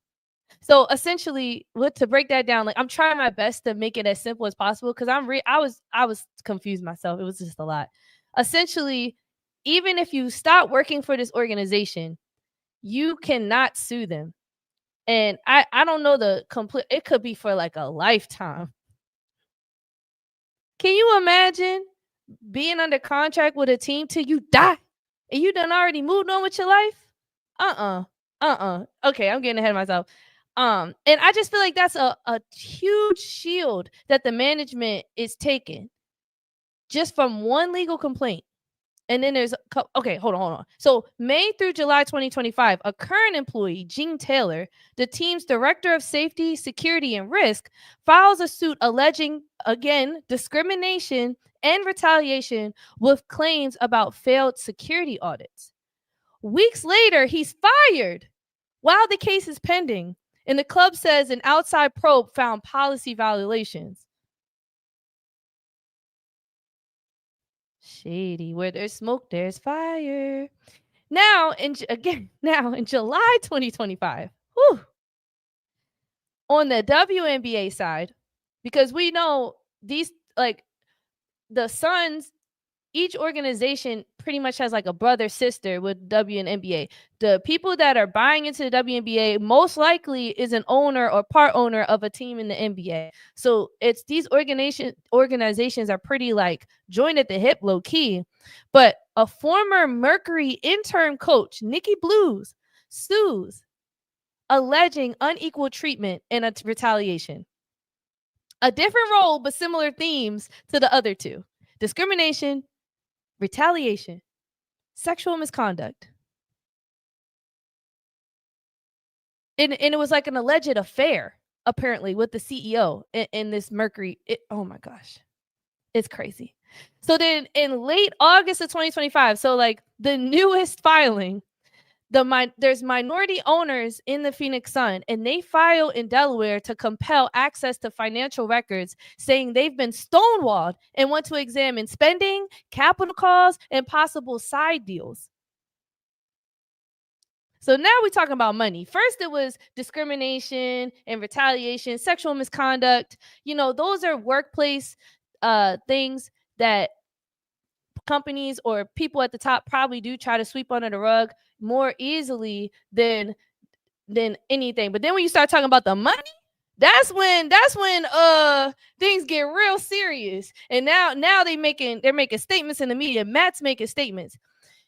So essentially, to break that down, like I'm trying my best to make it as simple as possible because I was confused myself. It was just a lot. Essentially, even if you stop working for this organization, you cannot sue them. And I don't know the complete, it could be for like a lifetime. Can you imagine being under contract with a team till you die and you done already moved on with your life? Okay, I'm getting ahead of myself. And I just feel like that's a huge shield that the management is taking just from one legal complaint. And then there's okay, hold on. So May through July 2025, a current employee, Gene Taylor, the team's director of safety, security, and risk, files a suit alleging, again, discrimination and retaliation with claims about failed security audits. Weeks later, he's fired while the case is pending. And the club says an outside probe found policy violations. Shady. Where there's smoke, there's fire. Now in July 2025, On the WNBA side, because we know these, like, the Suns, each organization pretty much has like a brother sister with WNBA. The people that are buying into the WNBA most likely is an owner or part owner of a team in the NBA. So it's these organizations are pretty like joined at the hip, low key. But a former Mercury intern coach, Nikki Blues, sues, alleging unequal treatment and a retaliation. A different role, but similar themes to the other two: discrimination, retaliation, sexual misconduct. And it was like an alleged affair, apparently, with the CEO in this Mercury. Oh my gosh. It's crazy. So then in late August of 2025, so like the newest filing, there's minority owners in the Phoenix Sun, and they file in Delaware to compel access to financial records, saying they've been stonewalled and want to examine spending, capital calls, and possible side deals. So now we're talking about money. First, it was discrimination and retaliation, sexual misconduct. Those are workplace things that companies or people at the top probably do try to sweep under the rug more easily than anything. But then when you start talking about the money, that's when things get real serious. And now they're making statements in the media. Matt's making statements.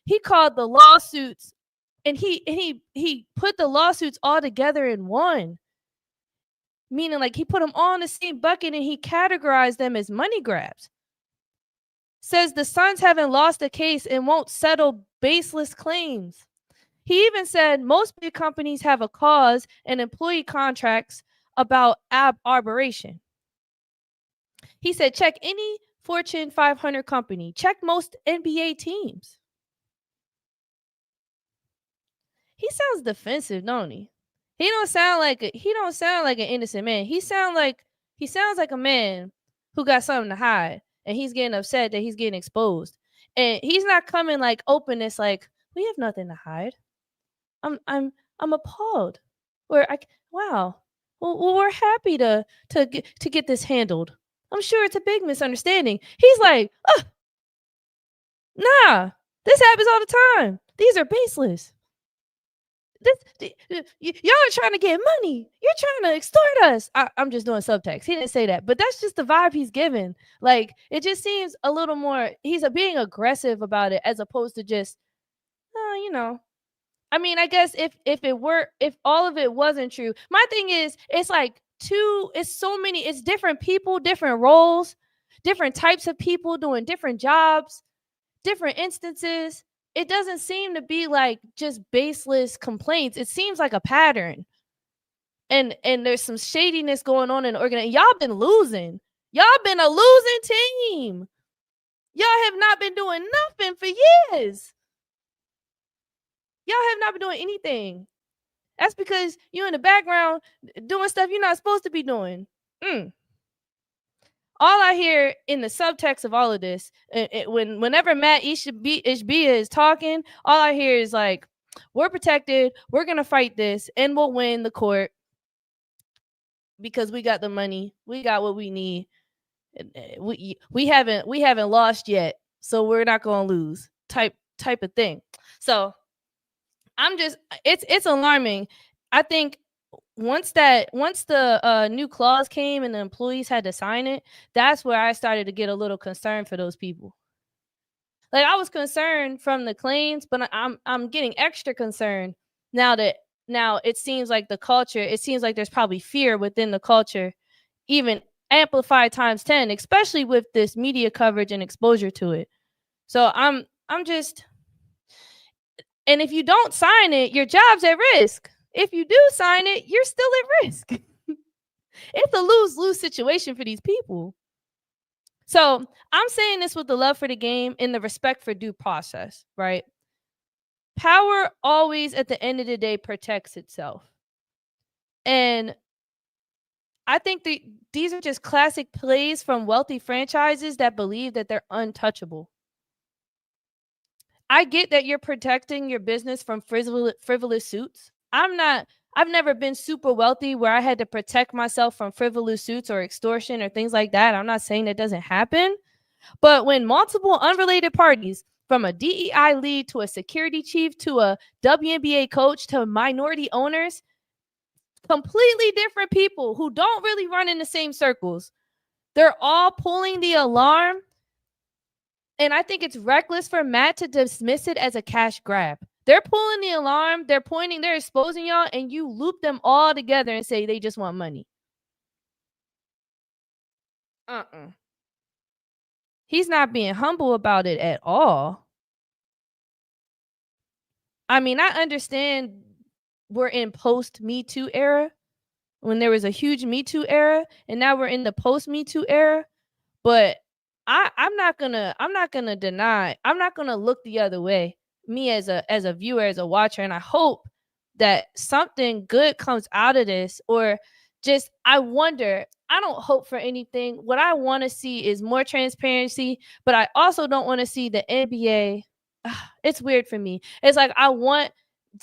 He called the lawsuits, and he put the lawsuits all together in one, meaning like he put them all in the same bucket and he categorized them as money grabs. Says the Suns haven't lost a case and won't settle baseless claims. He even said most big companies have a clause in employee contracts about arbitration. He said, check any Fortune 500 company, check most NBA teams. He sounds defensive, don't he? He don't sound like an innocent man. He sounds like a man who got something to hide, and he's getting upset that he's getting exposed. And he's not coming like openness, like, we have nothing to hide. I'm appalled. Wow. Well, we're happy to get this handled. I'm sure it's a big misunderstanding. He's like, nah, this happens all the time. These are baseless. Y'all are trying to get money. You're trying to extort us. I'm just doing subtext. He didn't say that, but that's just the vibe he's giving. Like, it just seems a little more, he's being aggressive about it as opposed to just, I mean, I guess if all of it wasn't true, my thing is, it's different people, different roles, different types of people doing different jobs, different instances. It doesn't seem to be like just baseless complaints. It seems like a pattern. And there's some shadiness going on in the organization. Y'all been losing. Y'all been a losing team. Y'all have not been doing nothing for years. Y'all have not been doing anything. That's because you're in the background doing stuff you're not supposed to be doing. All I hear in the subtext of all of this, whenever Mat Ishbia is talking, all I hear is like, we're protected, we're going to fight this, and we'll win the court because we got the money, we got what we need. We haven't lost yet, so we're not going to lose type of thing. So it's alarming. I think once the new clause came and the employees had to sign it, that's where I started to get a little concerned for those people. Like, I was concerned from the claims, but I'm getting extra concerned now it seems like the culture, it seems like there's probably fear within the culture, even amplified times 10, especially with this media coverage and exposure to it. So I'm just, and if you don't sign it, your job's at risk. If you do sign it, you're still at risk. It's a lose-lose situation for these people. So I'm saying this with the love for the game and the respect for due process, right? Power always, at the end of the day, protects itself. And I think these are just classic plays from wealthy franchises that believe that they're untouchable. I get that you're protecting your business from frivolous suits. I'm not I've never been super wealthy where I had to protect myself from frivolous suits or extortion or things like that. I'm not saying that doesn't happen. But when multiple unrelated parties, from a DEI lead to a security chief to a WNBA coach to minority owners, completely different people who don't really run in the same circles, they're all pulling the alarm. And I think it's reckless for Matt to dismiss it as a cash grab. They're pulling the alarm, they're pointing, they're exposing y'all, and you loop them all together and say they just want money. He's not being humble about it at all. I mean, I understand we're in post Me Too era when there was a huge Me Too era, and now we're in the post Me Too era. But I'm not gonna deny, I'm not gonna look the other way. Me as a viewer, as a watcher, and I hope that something good comes out of this, or just I wonder. I don't hope for anything. What I want to see is more transparency, but I also don't want to see the NBA. It's weird for me. It's like I want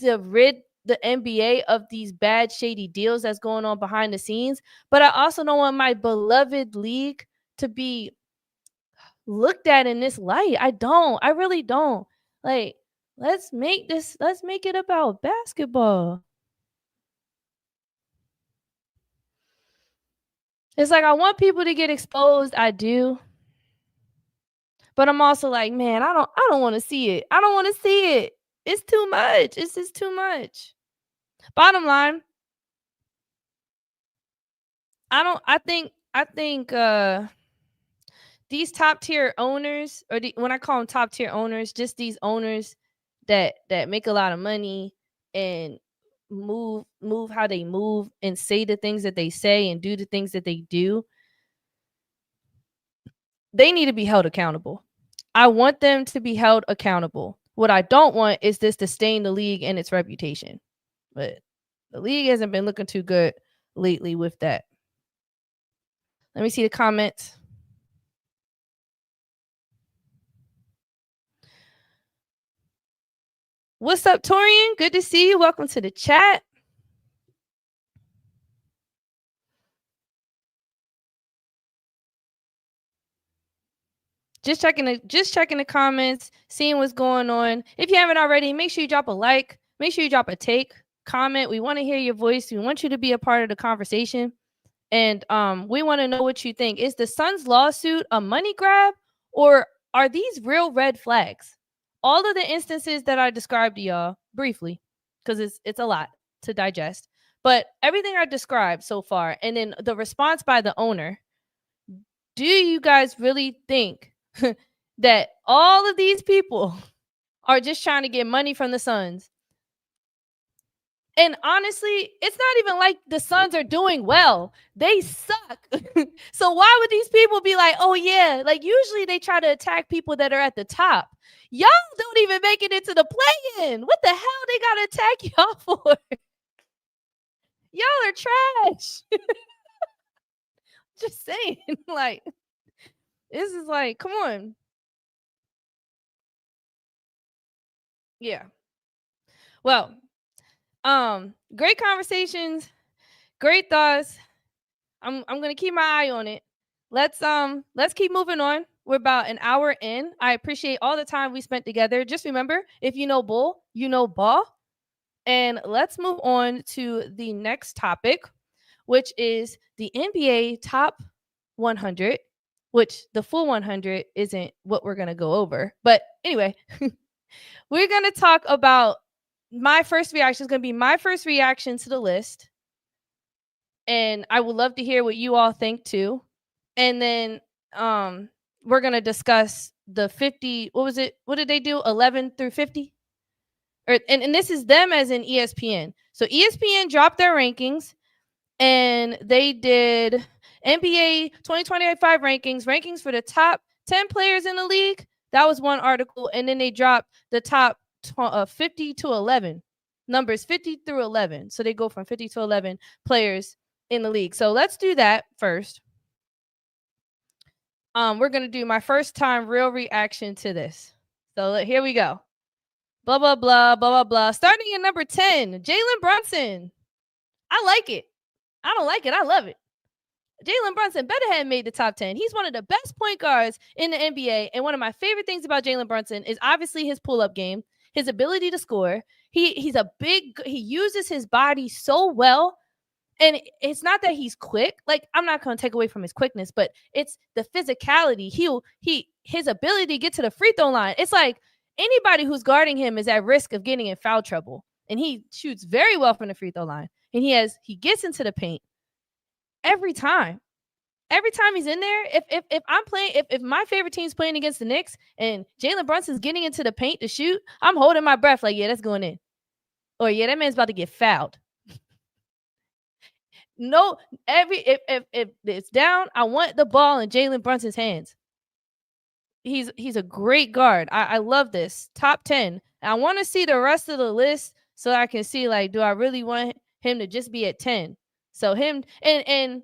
to rid the NBA of these bad, shady deals that's going on behind the scenes, but I also don't want my beloved league to be looked at in this light. I really don't. Like, let's make it about basketball. It's like I want people to get exposed. I do. But I'm also like, man, I don't want to see it. I don't want to see it. It's too much. It's just too much. Bottom line, I think these top tier owners, or when I call them top tier owners, just these owners that make a lot of money and move how they move and say the things that they say and do the things that they do, they need to be held accountable. I want them to be held accountable. What I don't want is this to stain the league and its reputation. But the league hasn't been looking too good lately with that. Let me see the comments. What's up, Torian? Good to see you. Welcome to the chat. Just checking the comments, seeing what's going on. If you haven't already, make sure you drop a like. Make sure you drop a take, comment. We want to hear your voice. We want you to be a part of the conversation. And we want to know what you think. Is the Suns lawsuit a money grab, or are these real red flags? All of the instances that I described to y'all briefly, because it's a lot to digest. But everything I described so far, and then the response by the owner, do you guys really think that all of these people are just trying to get money from the Suns? And honestly, it's not even like the Suns are doing well. They suck. So why would these people be like, oh yeah, like usually they try to attack people that are at the top. Y'all don't even make it into the play-in. What the hell they gotta attack y'all for? Y'all are trash. Just saying. Like, this is like, come on. Yeah. Well, great conversations, great thoughts. I'm gonna keep my eye on it. Let's keep moving on. We're about an hour in. I appreciate all the time we spent together. Just remember, if you know bull, you know ball. And let's move on to the next topic, which is the NBA top 100, which the full 100 isn't what we're gonna go over. But anyway, we're gonna talk about my first reaction. Is gonna be my first reaction to the list. And I would love to hear what you all think too. And then we're going to discuss the 50, what was it? What did they do? 11 through 50? And this is them as in ESPN. So ESPN dropped their rankings, and they did NBA 2025 rankings for the top 10 players in the league. That was one article. And then they dropped the top 50 to 11, numbers 50 through 11. So they go from 50 to 11 players in the league. So let's do that first. We're gonna do my first time real reaction to this. So here we go. Blah blah blah blah blah blah. Starting at number 10, Jalen Brunson. I like it. I don't like it. I love it. Jalen Brunson better have made the top 10. He's one of the best point guards in the NBA. And one of my favorite things about Jalen Brunson is obviously his pull-up game, his ability to score. He uses his body so well. And it's not that he's quick. Like, I'm not going to take away from his quickness, but it's the physicality. His ability to get to the free throw line. It's like anybody who's guarding him is at risk of getting in foul trouble. And he shoots very well from the free throw line. And he gets into the paint every time. Every time he's in there, if I'm playing, if my favorite team's playing against the Knicks and Jalen Brunson's getting into the paint to shoot, I'm holding my breath like, yeah, that's going in. Or yeah, that man's about to get fouled. No, if it's down, I want the ball in Jalen Brunson's hands. He's a great guard. I love this. Top 10. I want to see the rest of the list so I can see, like, do I really want him to just be at 10? So him and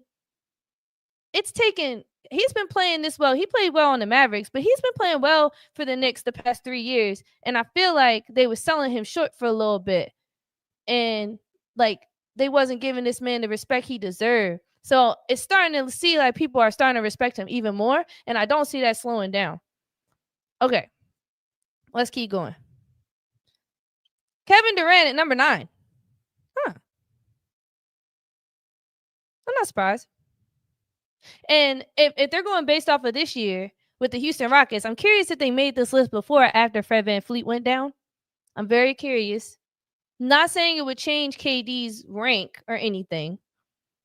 it's taken, he's been playing this well. He played well on the Mavericks, but he's been playing well for the Knicks the past 3 years. And I feel like they were selling him short for a little bit. And like they wasn't giving this man the respect he deserved. So it's starting to see like people are starting to respect him even more. And I don't see that slowing down. Okay. Let's keep going. Kevin Durant at number 9. I'm not surprised. And if they're going based off of this year with the Houston Rockets, I'm curious if they made this list before or after Fred VanVleet went down. I'm very curious. Not saying it would change KD's rank or anything,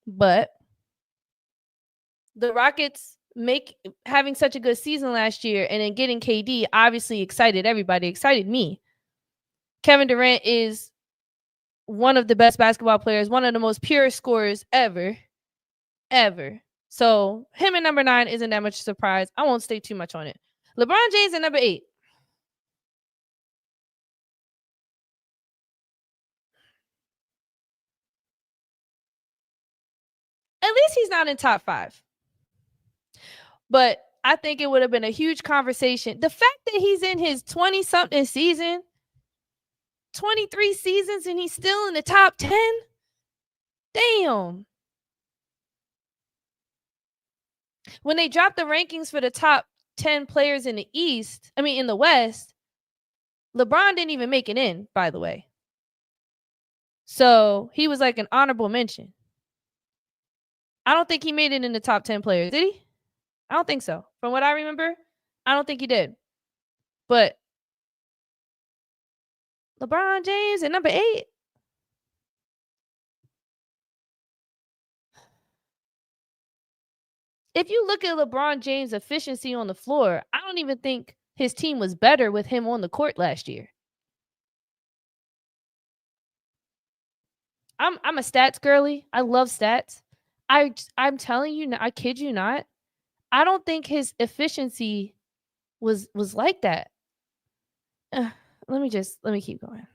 but the Rockets having such a good season last year and then getting KD obviously excited everybody, excited me. Kevin Durant is one of the best basketball players, one of the most pure scorers ever. So him at number 9 isn't that much surprise. I won't stay too much on it. LeBron James at number 8. At least he's not in top 5. But I think it would have been a huge conversation. The fact that he's in his 20-something season, 23 seasons, and he's still in the top 10. Damn. When they dropped the rankings for the top 10 players in the West, LeBron didn't even make it in, by the way. So he was like an honorable mention. I don't think he made it in the top 10 players. Did he? I don't think so. From what I remember, I don't think he did. But LeBron James at number 8. If you look at LeBron James' efficiency on the floor, I don't even think his team was better with him on the court last year. I'm a stats girly. I love stats. I'm telling you, I kid you not. I don't think his efficiency was like that. Let me keep going.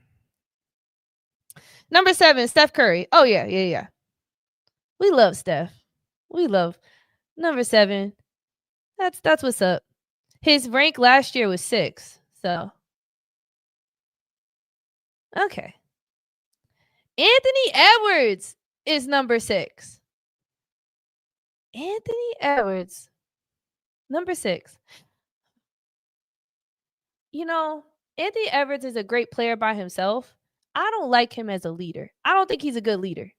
Number 7, Steph Curry. Oh yeah. We love Steph. We love number 7. That's what's up. His rank last year was 6. So okay. Anthony Edwards is number 6. Anthony Edwards, number 6. You know, Anthony Edwards is a great player by himself. I don't like him as a leader. I don't think he's a good leader.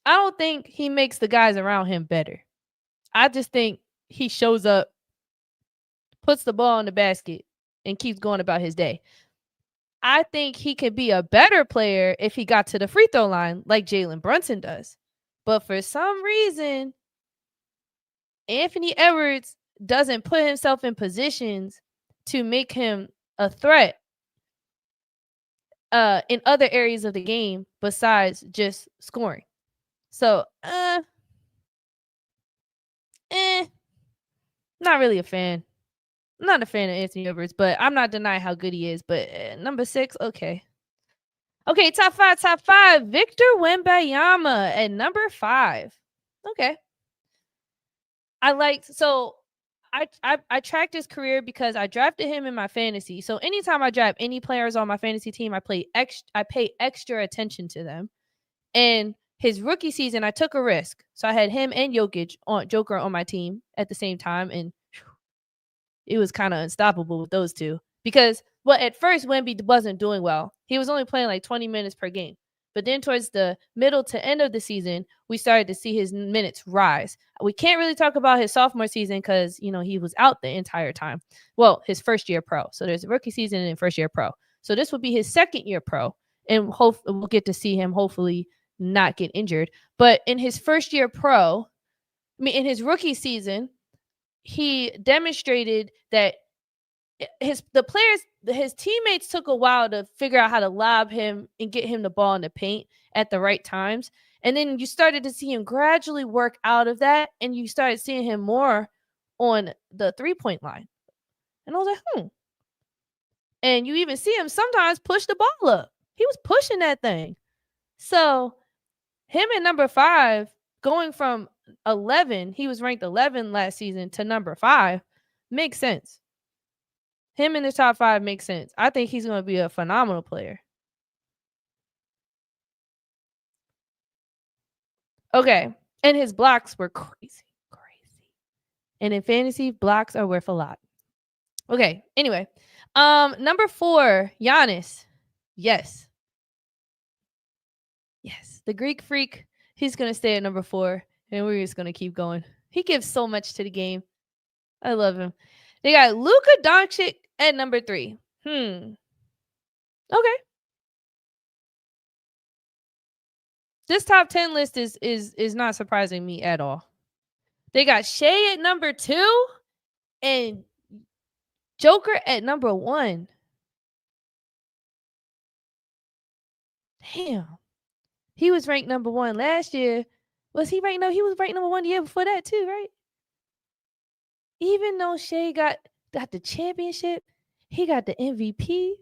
I don't think he makes the guys around him better. I just think he shows up, puts the ball in the basket, and keeps going about his day. I think he could be a better player if he got to the free throw line like Jalen Brunson does. But for some reason, Anthony Edwards doesn't put himself in positions to make him a threat in other areas of the game besides just scoring. So, not really a fan. I'm not a fan of Anthony Edwards, but I'm not denying how good he is. But number 6, okay. Okay, top 5. Victor Wembanyama at number 5. Okay. I tracked his career because I drafted him in my fantasy. So anytime I draft any players on my fantasy team, I pay extra attention to them. And his rookie season, I took a risk. So I had him and Joker on my team at the same time. And it was kind of unstoppable with those two. Because, well, at first, Wemby wasn't doing well. He was only playing like 20 minutes per game. But then towards the middle to end of the season, we started to see his minutes rise. We can't really talk about his sophomore season because, he was out the entire time. Well, his first year pro. So there's a rookie season and first year pro. So this would be his second year pro. And we'll get to see him hopefully not get injured. But in his first year pro, in his rookie season, he demonstrated that his teammates took a while to figure out how to lob him and get him the ball in the paint at the right times. And then you started to see him gradually work out of that, and you started seeing him more on the 3-point line. And I was like, And you even see him sometimes push the ball up. He was pushing that thing. So him at number 5, going from 11, he was ranked 11 last season, to number 5, makes sense. Him in the top 5 makes sense. I think he's going to be a phenomenal player. Okay. And his blocks were crazy. And in fantasy, blocks are worth a lot. Okay. Anyway. Number 4, Giannis. Yes. The Greek freak, he's going to stay at number 4. And we're just going to keep going. He gives so much to the game. I love him. They got Luka Doncic at number 3. Okay. This top 10 list is not surprising me at all. They got Shea at number 2 and Joker at number 1. Damn. He was ranked number 1 last year. Was he ranked? No, he was ranked number 1 the year before that too, right? Even though Shea got the championship, he got the MVP.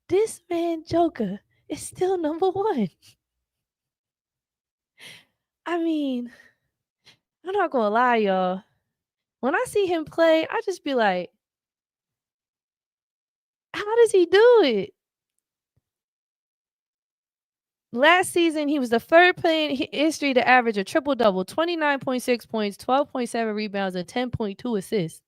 This man, Joker, is still number 1. I mean, I'm not going to lie, y'all. When I see him play, I just be like, how does he do it? Last season, he was the third player in history to average a triple-double, 29.6 points, 12.7 rebounds, and 10.2 assists.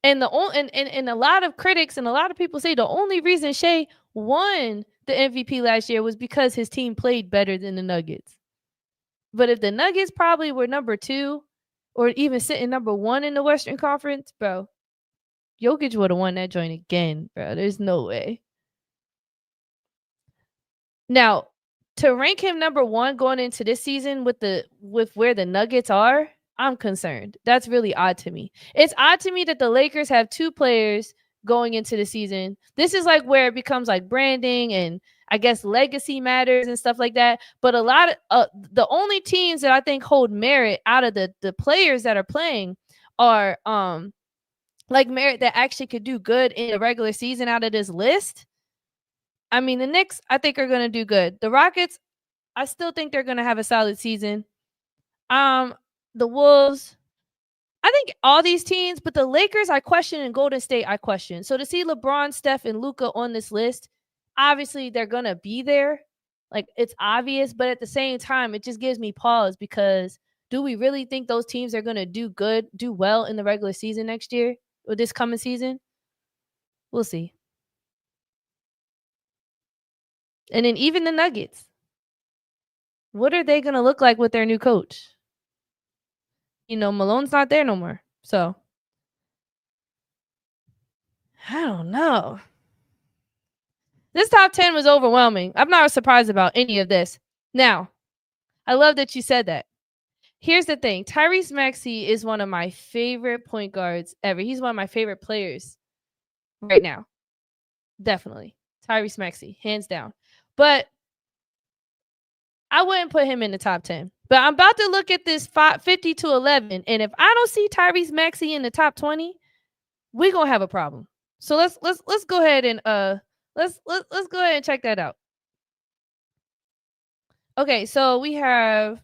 And a lot of critics and a lot of people say the only reason Shea won the MVP last year was because his team played better than the Nuggets. But if the Nuggets probably were number 2 or even sitting number 1 in the Western Conference, bro, Jokic would have won that joint again, bro. There's no way. Now, to rank him number 1 going into this season with where the Nuggets are, I'm concerned. That's really odd to me. It's odd to me that the Lakers have 2 players going into the season. This is like where it becomes like branding and I guess legacy matters and stuff like that. But a lot of the only teams that I think hold merit out of the players that are playing are like merit that actually could do good in the regular season out of this list. I mean, the Knicks, I think, are going to do good. The Rockets, I still think they're going to have a solid season. The Wolves, I think all these teams, but the Lakers, I question, and Golden State, I question. So to see LeBron, Steph, and Luka on this list, obviously they're going to be there. Like, it's obvious, but at the same time, it just gives me pause because do we really think those teams are going to do well in the regular season next year or this coming season? We'll see. And then even the Nuggets. What are they going to look like with their new coach? Malone's not there no more. So, I don't know. This top 10 was overwhelming. I'm not surprised about any of this. Now, I love that you said that. Here's the thing. Tyrese Maxey is one of my favorite point guards ever. He's one of my favorite players right now. Definitely. Tyrese Maxey, hands down. But I wouldn't put him in the top 10. But I'm about to look at this 50 to 11. And if I don't see Tyrese Maxey in the top 20, we're going to have a problem. So let's go ahead and let's go ahead and check that out. Okay, so we have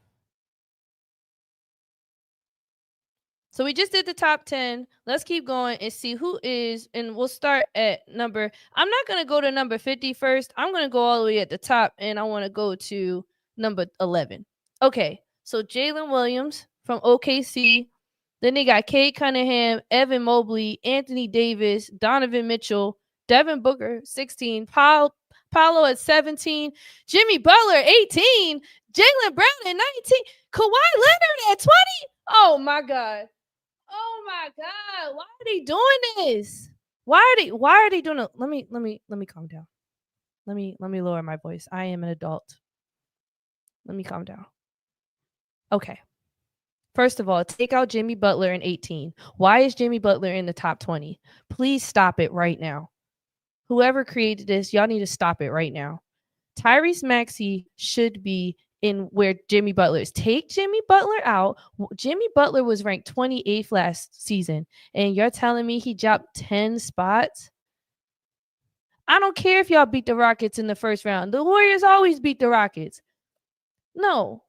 So we just did the top 10. Let's keep going and see who is, and we'll start at number. I'm not going to go to number 50 first. I'm going to go all the way at the top, and I want to go to number 11. Okay, so Jalen Williams from OKC. Then they got Cade Cunningham, Evan Mobley, Anthony Davis, Donovan Mitchell, Devin Booker, 16, Paolo at 17, Jimmy Butler, 18, Jaylen Brown at 19, Kawhi Leonard at 20. Oh my God. Oh my God. Why are they doing this? Why are they doing it? Let me calm down. Let me lower my voice. I am an adult. Let me calm down. Okay. First of all, take out Jimmy Butler in 18. Why is Jimmy Butler in the top 20? Please stop it right now. Whoever created this, y'all need to stop it right now. Tyrese Maxey should be in where Jimmy Butler is. Take Jimmy Butler out. Jimmy Butler was ranked 28th last season, and you're telling me he dropped 10 spots? I don't care if y'all beat the Rockets in the first round. The Warriors always beat the Rockets. No.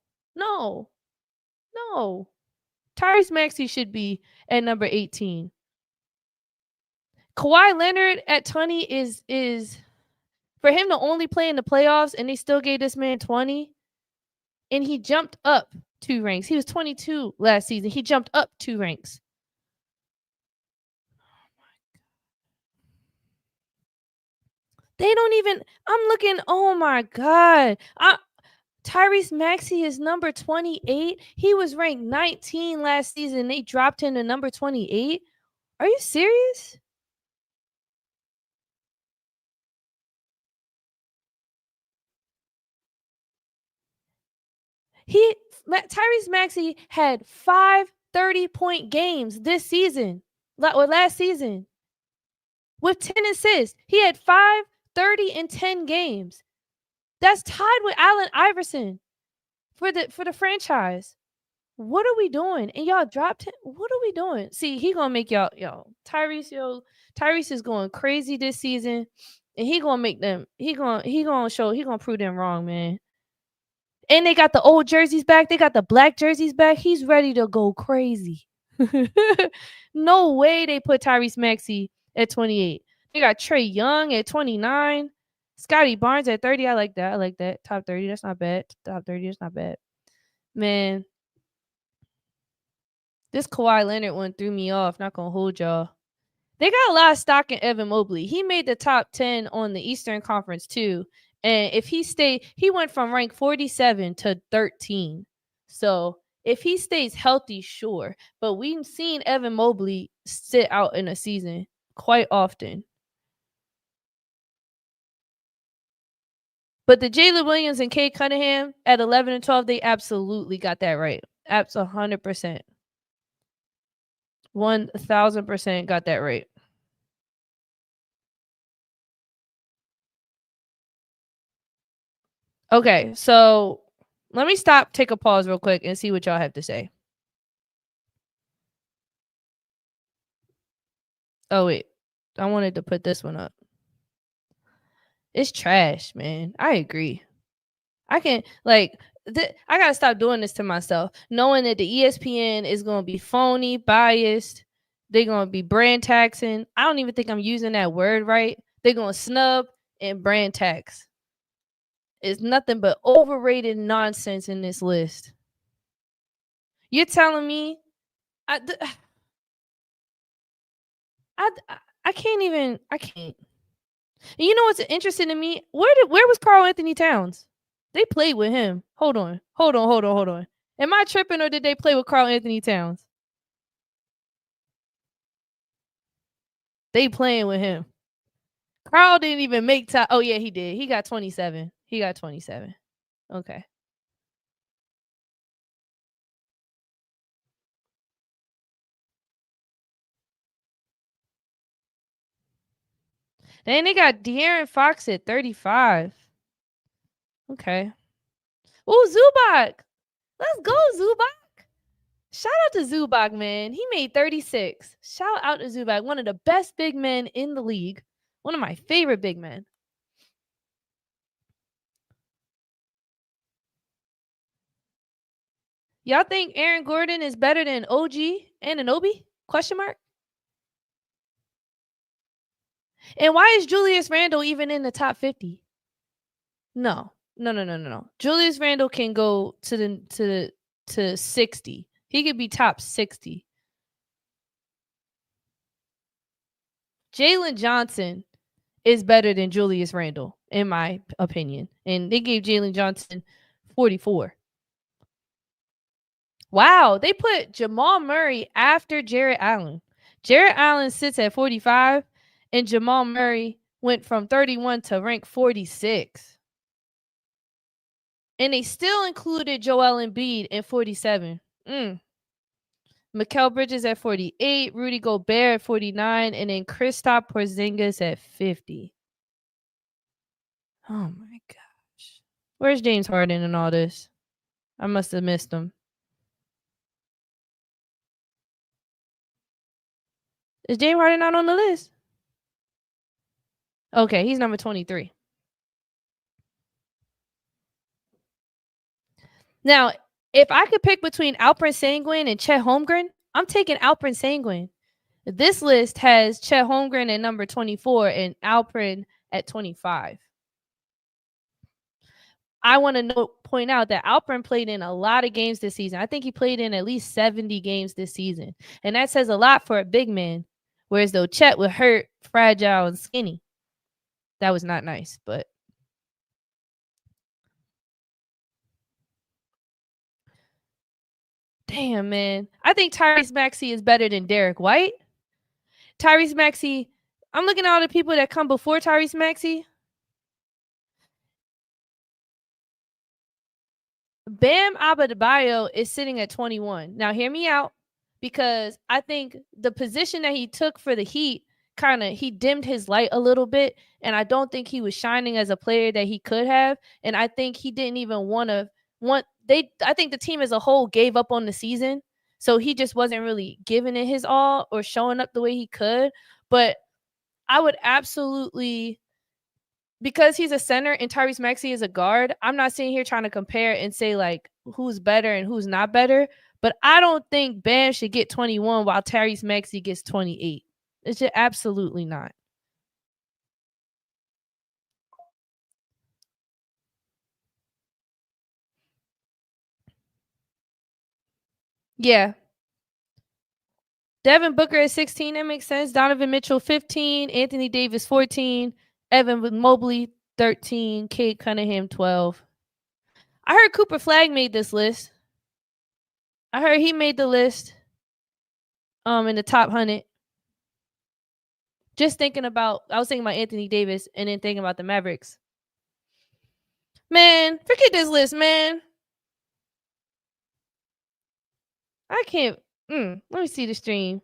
Tyrese Maxey should be at number 18. Kawhi Leonard at 20 is for him to only play in the playoffs, and they still gave this man 20, and he jumped up 2 ranks. He was 22 last season. He jumped up 2 ranks. They don't even, I'm looking, oh my God. Tyrese Maxey is number 28. He was ranked 19 last season. They dropped him to number 28. Are you serious? Tyrese Maxey had 5 30-point games this season, or last season, with 10 assists. He had 5 30 and 10 games. That's tied with Allen Iverson for the franchise. What are we doing? And y'all dropped him. What are we doing? See, he gonna make Tyrese is going crazy this season, and he gonna make them. He gonna prove them wrong, man. And they got the old jerseys back. They got the black jerseys back. He's ready to go crazy. No way they put Tyrese Maxey at 28. They got Trae Young at 29. Scotty Barnes at 30. I like that. Top 30. That's not bad. Top 30. That's not bad. Man, this Kawhi Leonard one threw me off. Not going to hold y'all. They got a lot of stock in Evan Mobley. He made the top 10 on the Eastern Conference too. And if he stayed, he went from rank 47 to 13. So if he stays healthy, sure. But we've seen Evan Mobley sit out in a season quite often. But the Jalen Williams and Cade Cunningham at 11 and 12, they absolutely got that right. Absolutely 100%. 1,000% got that right. Okay, so let me take a pause real quick and see what y'all have to say. Oh, wait. I wanted to put this one up. It's trash, man. I agree. I can't, I got to stop doing this to myself, knowing that the ESPN is going to be phony, biased. They're going to be brand taxing. I don't even think I'm using that word right. They're going to snub and brand tax. It's nothing but overrated nonsense in this list. You're telling me I can't. And you know what's interesting to me? Where was Karl Anthony Towns? They played with him. Hold on. Am I tripping, or did they play with Karl Anthony Towns? They playing with him. Karl didn't even make time. Oh yeah, he did. He got 27. Okay. Then they got De'Aaron Fox at 35. Okay. Oh, Zubac. Let's go, Zubac. Shout out to Zubac, man. He made 36. Shout out to Zubac, one of the best big men in the league. One of my favorite big men. Y'all think Aaron Gordon is better than OG Anunoby? Question mark. And why is Julius Randle even in the top 50? No. No. Julius Randle can go to 60. He could be top 60. Jalen Johnson is better than Julius Randle, in my opinion. And they gave Jalen Johnson 44. Wow, they put Jamal Murray after Jarrett Allen. Jarrett Allen sits at 45, and Jamal Murray went from 31 to rank 46. And they still included Joel Embiid in 47. Mikal Bridges at 48, Rudy Gobert at 49, and then Kristaps Porzingis at 50. Oh my gosh. Where's James Harden in all this? I must have missed him. Is James Harden not on the list? Okay, he's number 23. Now, if I could pick between Alperen Sengun and Chet Holmgren, I'm taking Alperen Sengun. This list has Chet Holmgren at number 24 and Alperen at 25. I want to point out that Alperen played in a lot of games this season. I think he played in at least 70 games this season. And that says a lot for a big man. Whereas though Chet was hurt, fragile, and skinny. That was not nice, but damn, man. I think Tyrese Maxey is better than Derek White. Tyrese Maxey, I'm looking at all the people that come before Tyrese Maxey. Bam Adebayo is sitting at 21. Now, hear me out, because I think the position that he took for the Heat he dimmed his light a little bit, and I don't think he was shining as a player that he could have. And I think he didn't even I think the team as a whole gave up on the season, so he just wasn't really giving it his all or showing up the way he could. But I would absolutely, because he's a center and Tyrese Maxey is a guard, I'm not sitting here trying to compare and say like who's better and who's not better, but I don't think Bam should get 21 while Tyrese Maxey gets 28. It's just absolutely not. Yeah. Devin Booker at 16, that makes sense. Donovan Mitchell 15, Anthony Davis 14, Evan Mobley 13, Cade Cunningham 12. I heard Cooper Flag made this list. I heard he made the list in the top 100. Just thinking about, I was thinking about Anthony Davis and then thinking about the Mavericks. Man, forget this list, man. I can't. Let me see the stream.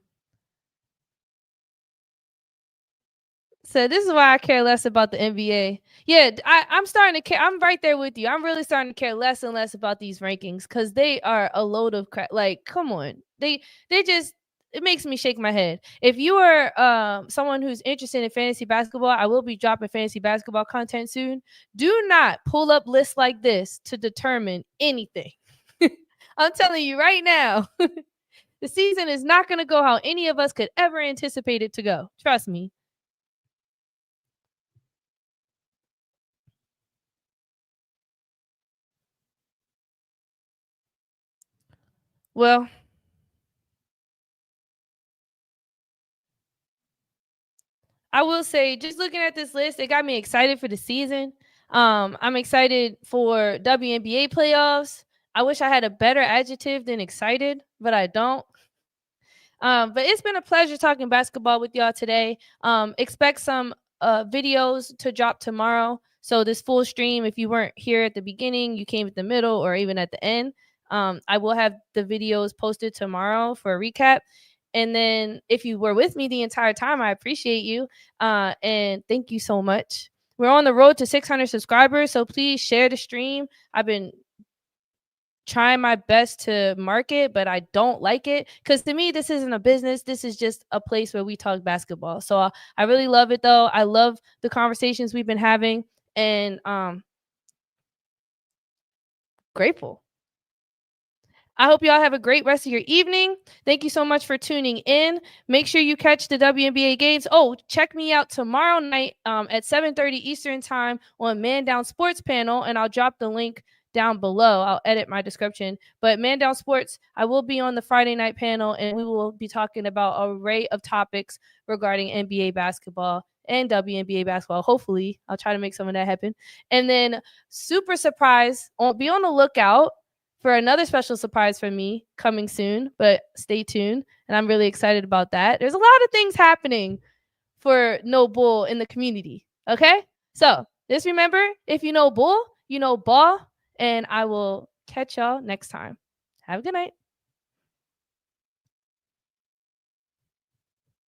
So this is why I care less about the NBA. Yeah, I'm starting to care. I'm right there with you. I'm really starting to care less and less about these rankings because they are a load of crap. Like, come on. They just, it makes me shake my head. If you are someone who's interested in fantasy basketball, I will be dropping fantasy basketball content soon. Do not pull up lists like this to determine anything. I'm telling you right now, the season is not going to go how any of us could ever anticipate it to go. Trust me. Well, I will say, just looking at this list, it got me excited for the season. I'm excited for WNBA playoffs. I wish I had a better adjective than excited, but I don't. But it's been a pleasure talking basketball with y'all today. Expect some videos to drop tomorrow. So this full stream, if you weren't here at the beginning, you came at the middle or even at the end, I will have the videos posted tomorrow for a recap. And then if you were with me the entire time, I appreciate you. And thank you so much. We're on the road to 600 subscribers, so please share the stream. I've been trying my best to market, but I don't like it because to me, this isn't a business. This is just a place where we talk basketball. So I really love it, though. I love the conversations we've been having, and grateful. I hope y'all have a great rest of your evening. Thank you so much for tuning in. Make sure you catch the WNBA games. Oh, check me out tomorrow night at 7:30 Eastern Time on Man Down Sports Panel, and I'll drop the link down below. I'll edit my description. But Man Down Sports, I will be on the Friday night panel, and we will be talking about an array of topics regarding NBA basketball and WNBA basketball. Hopefully, I'll try to make some of that happen. And then, super surprise, be on the lookout for another special surprise from me coming soon, but stay tuned. And I'm really excited about that. There's a lot of things happening for No Bull in the community. Okay? So just remember, if you know bull, you know ball. And I will catch y'all next time. Have a good night.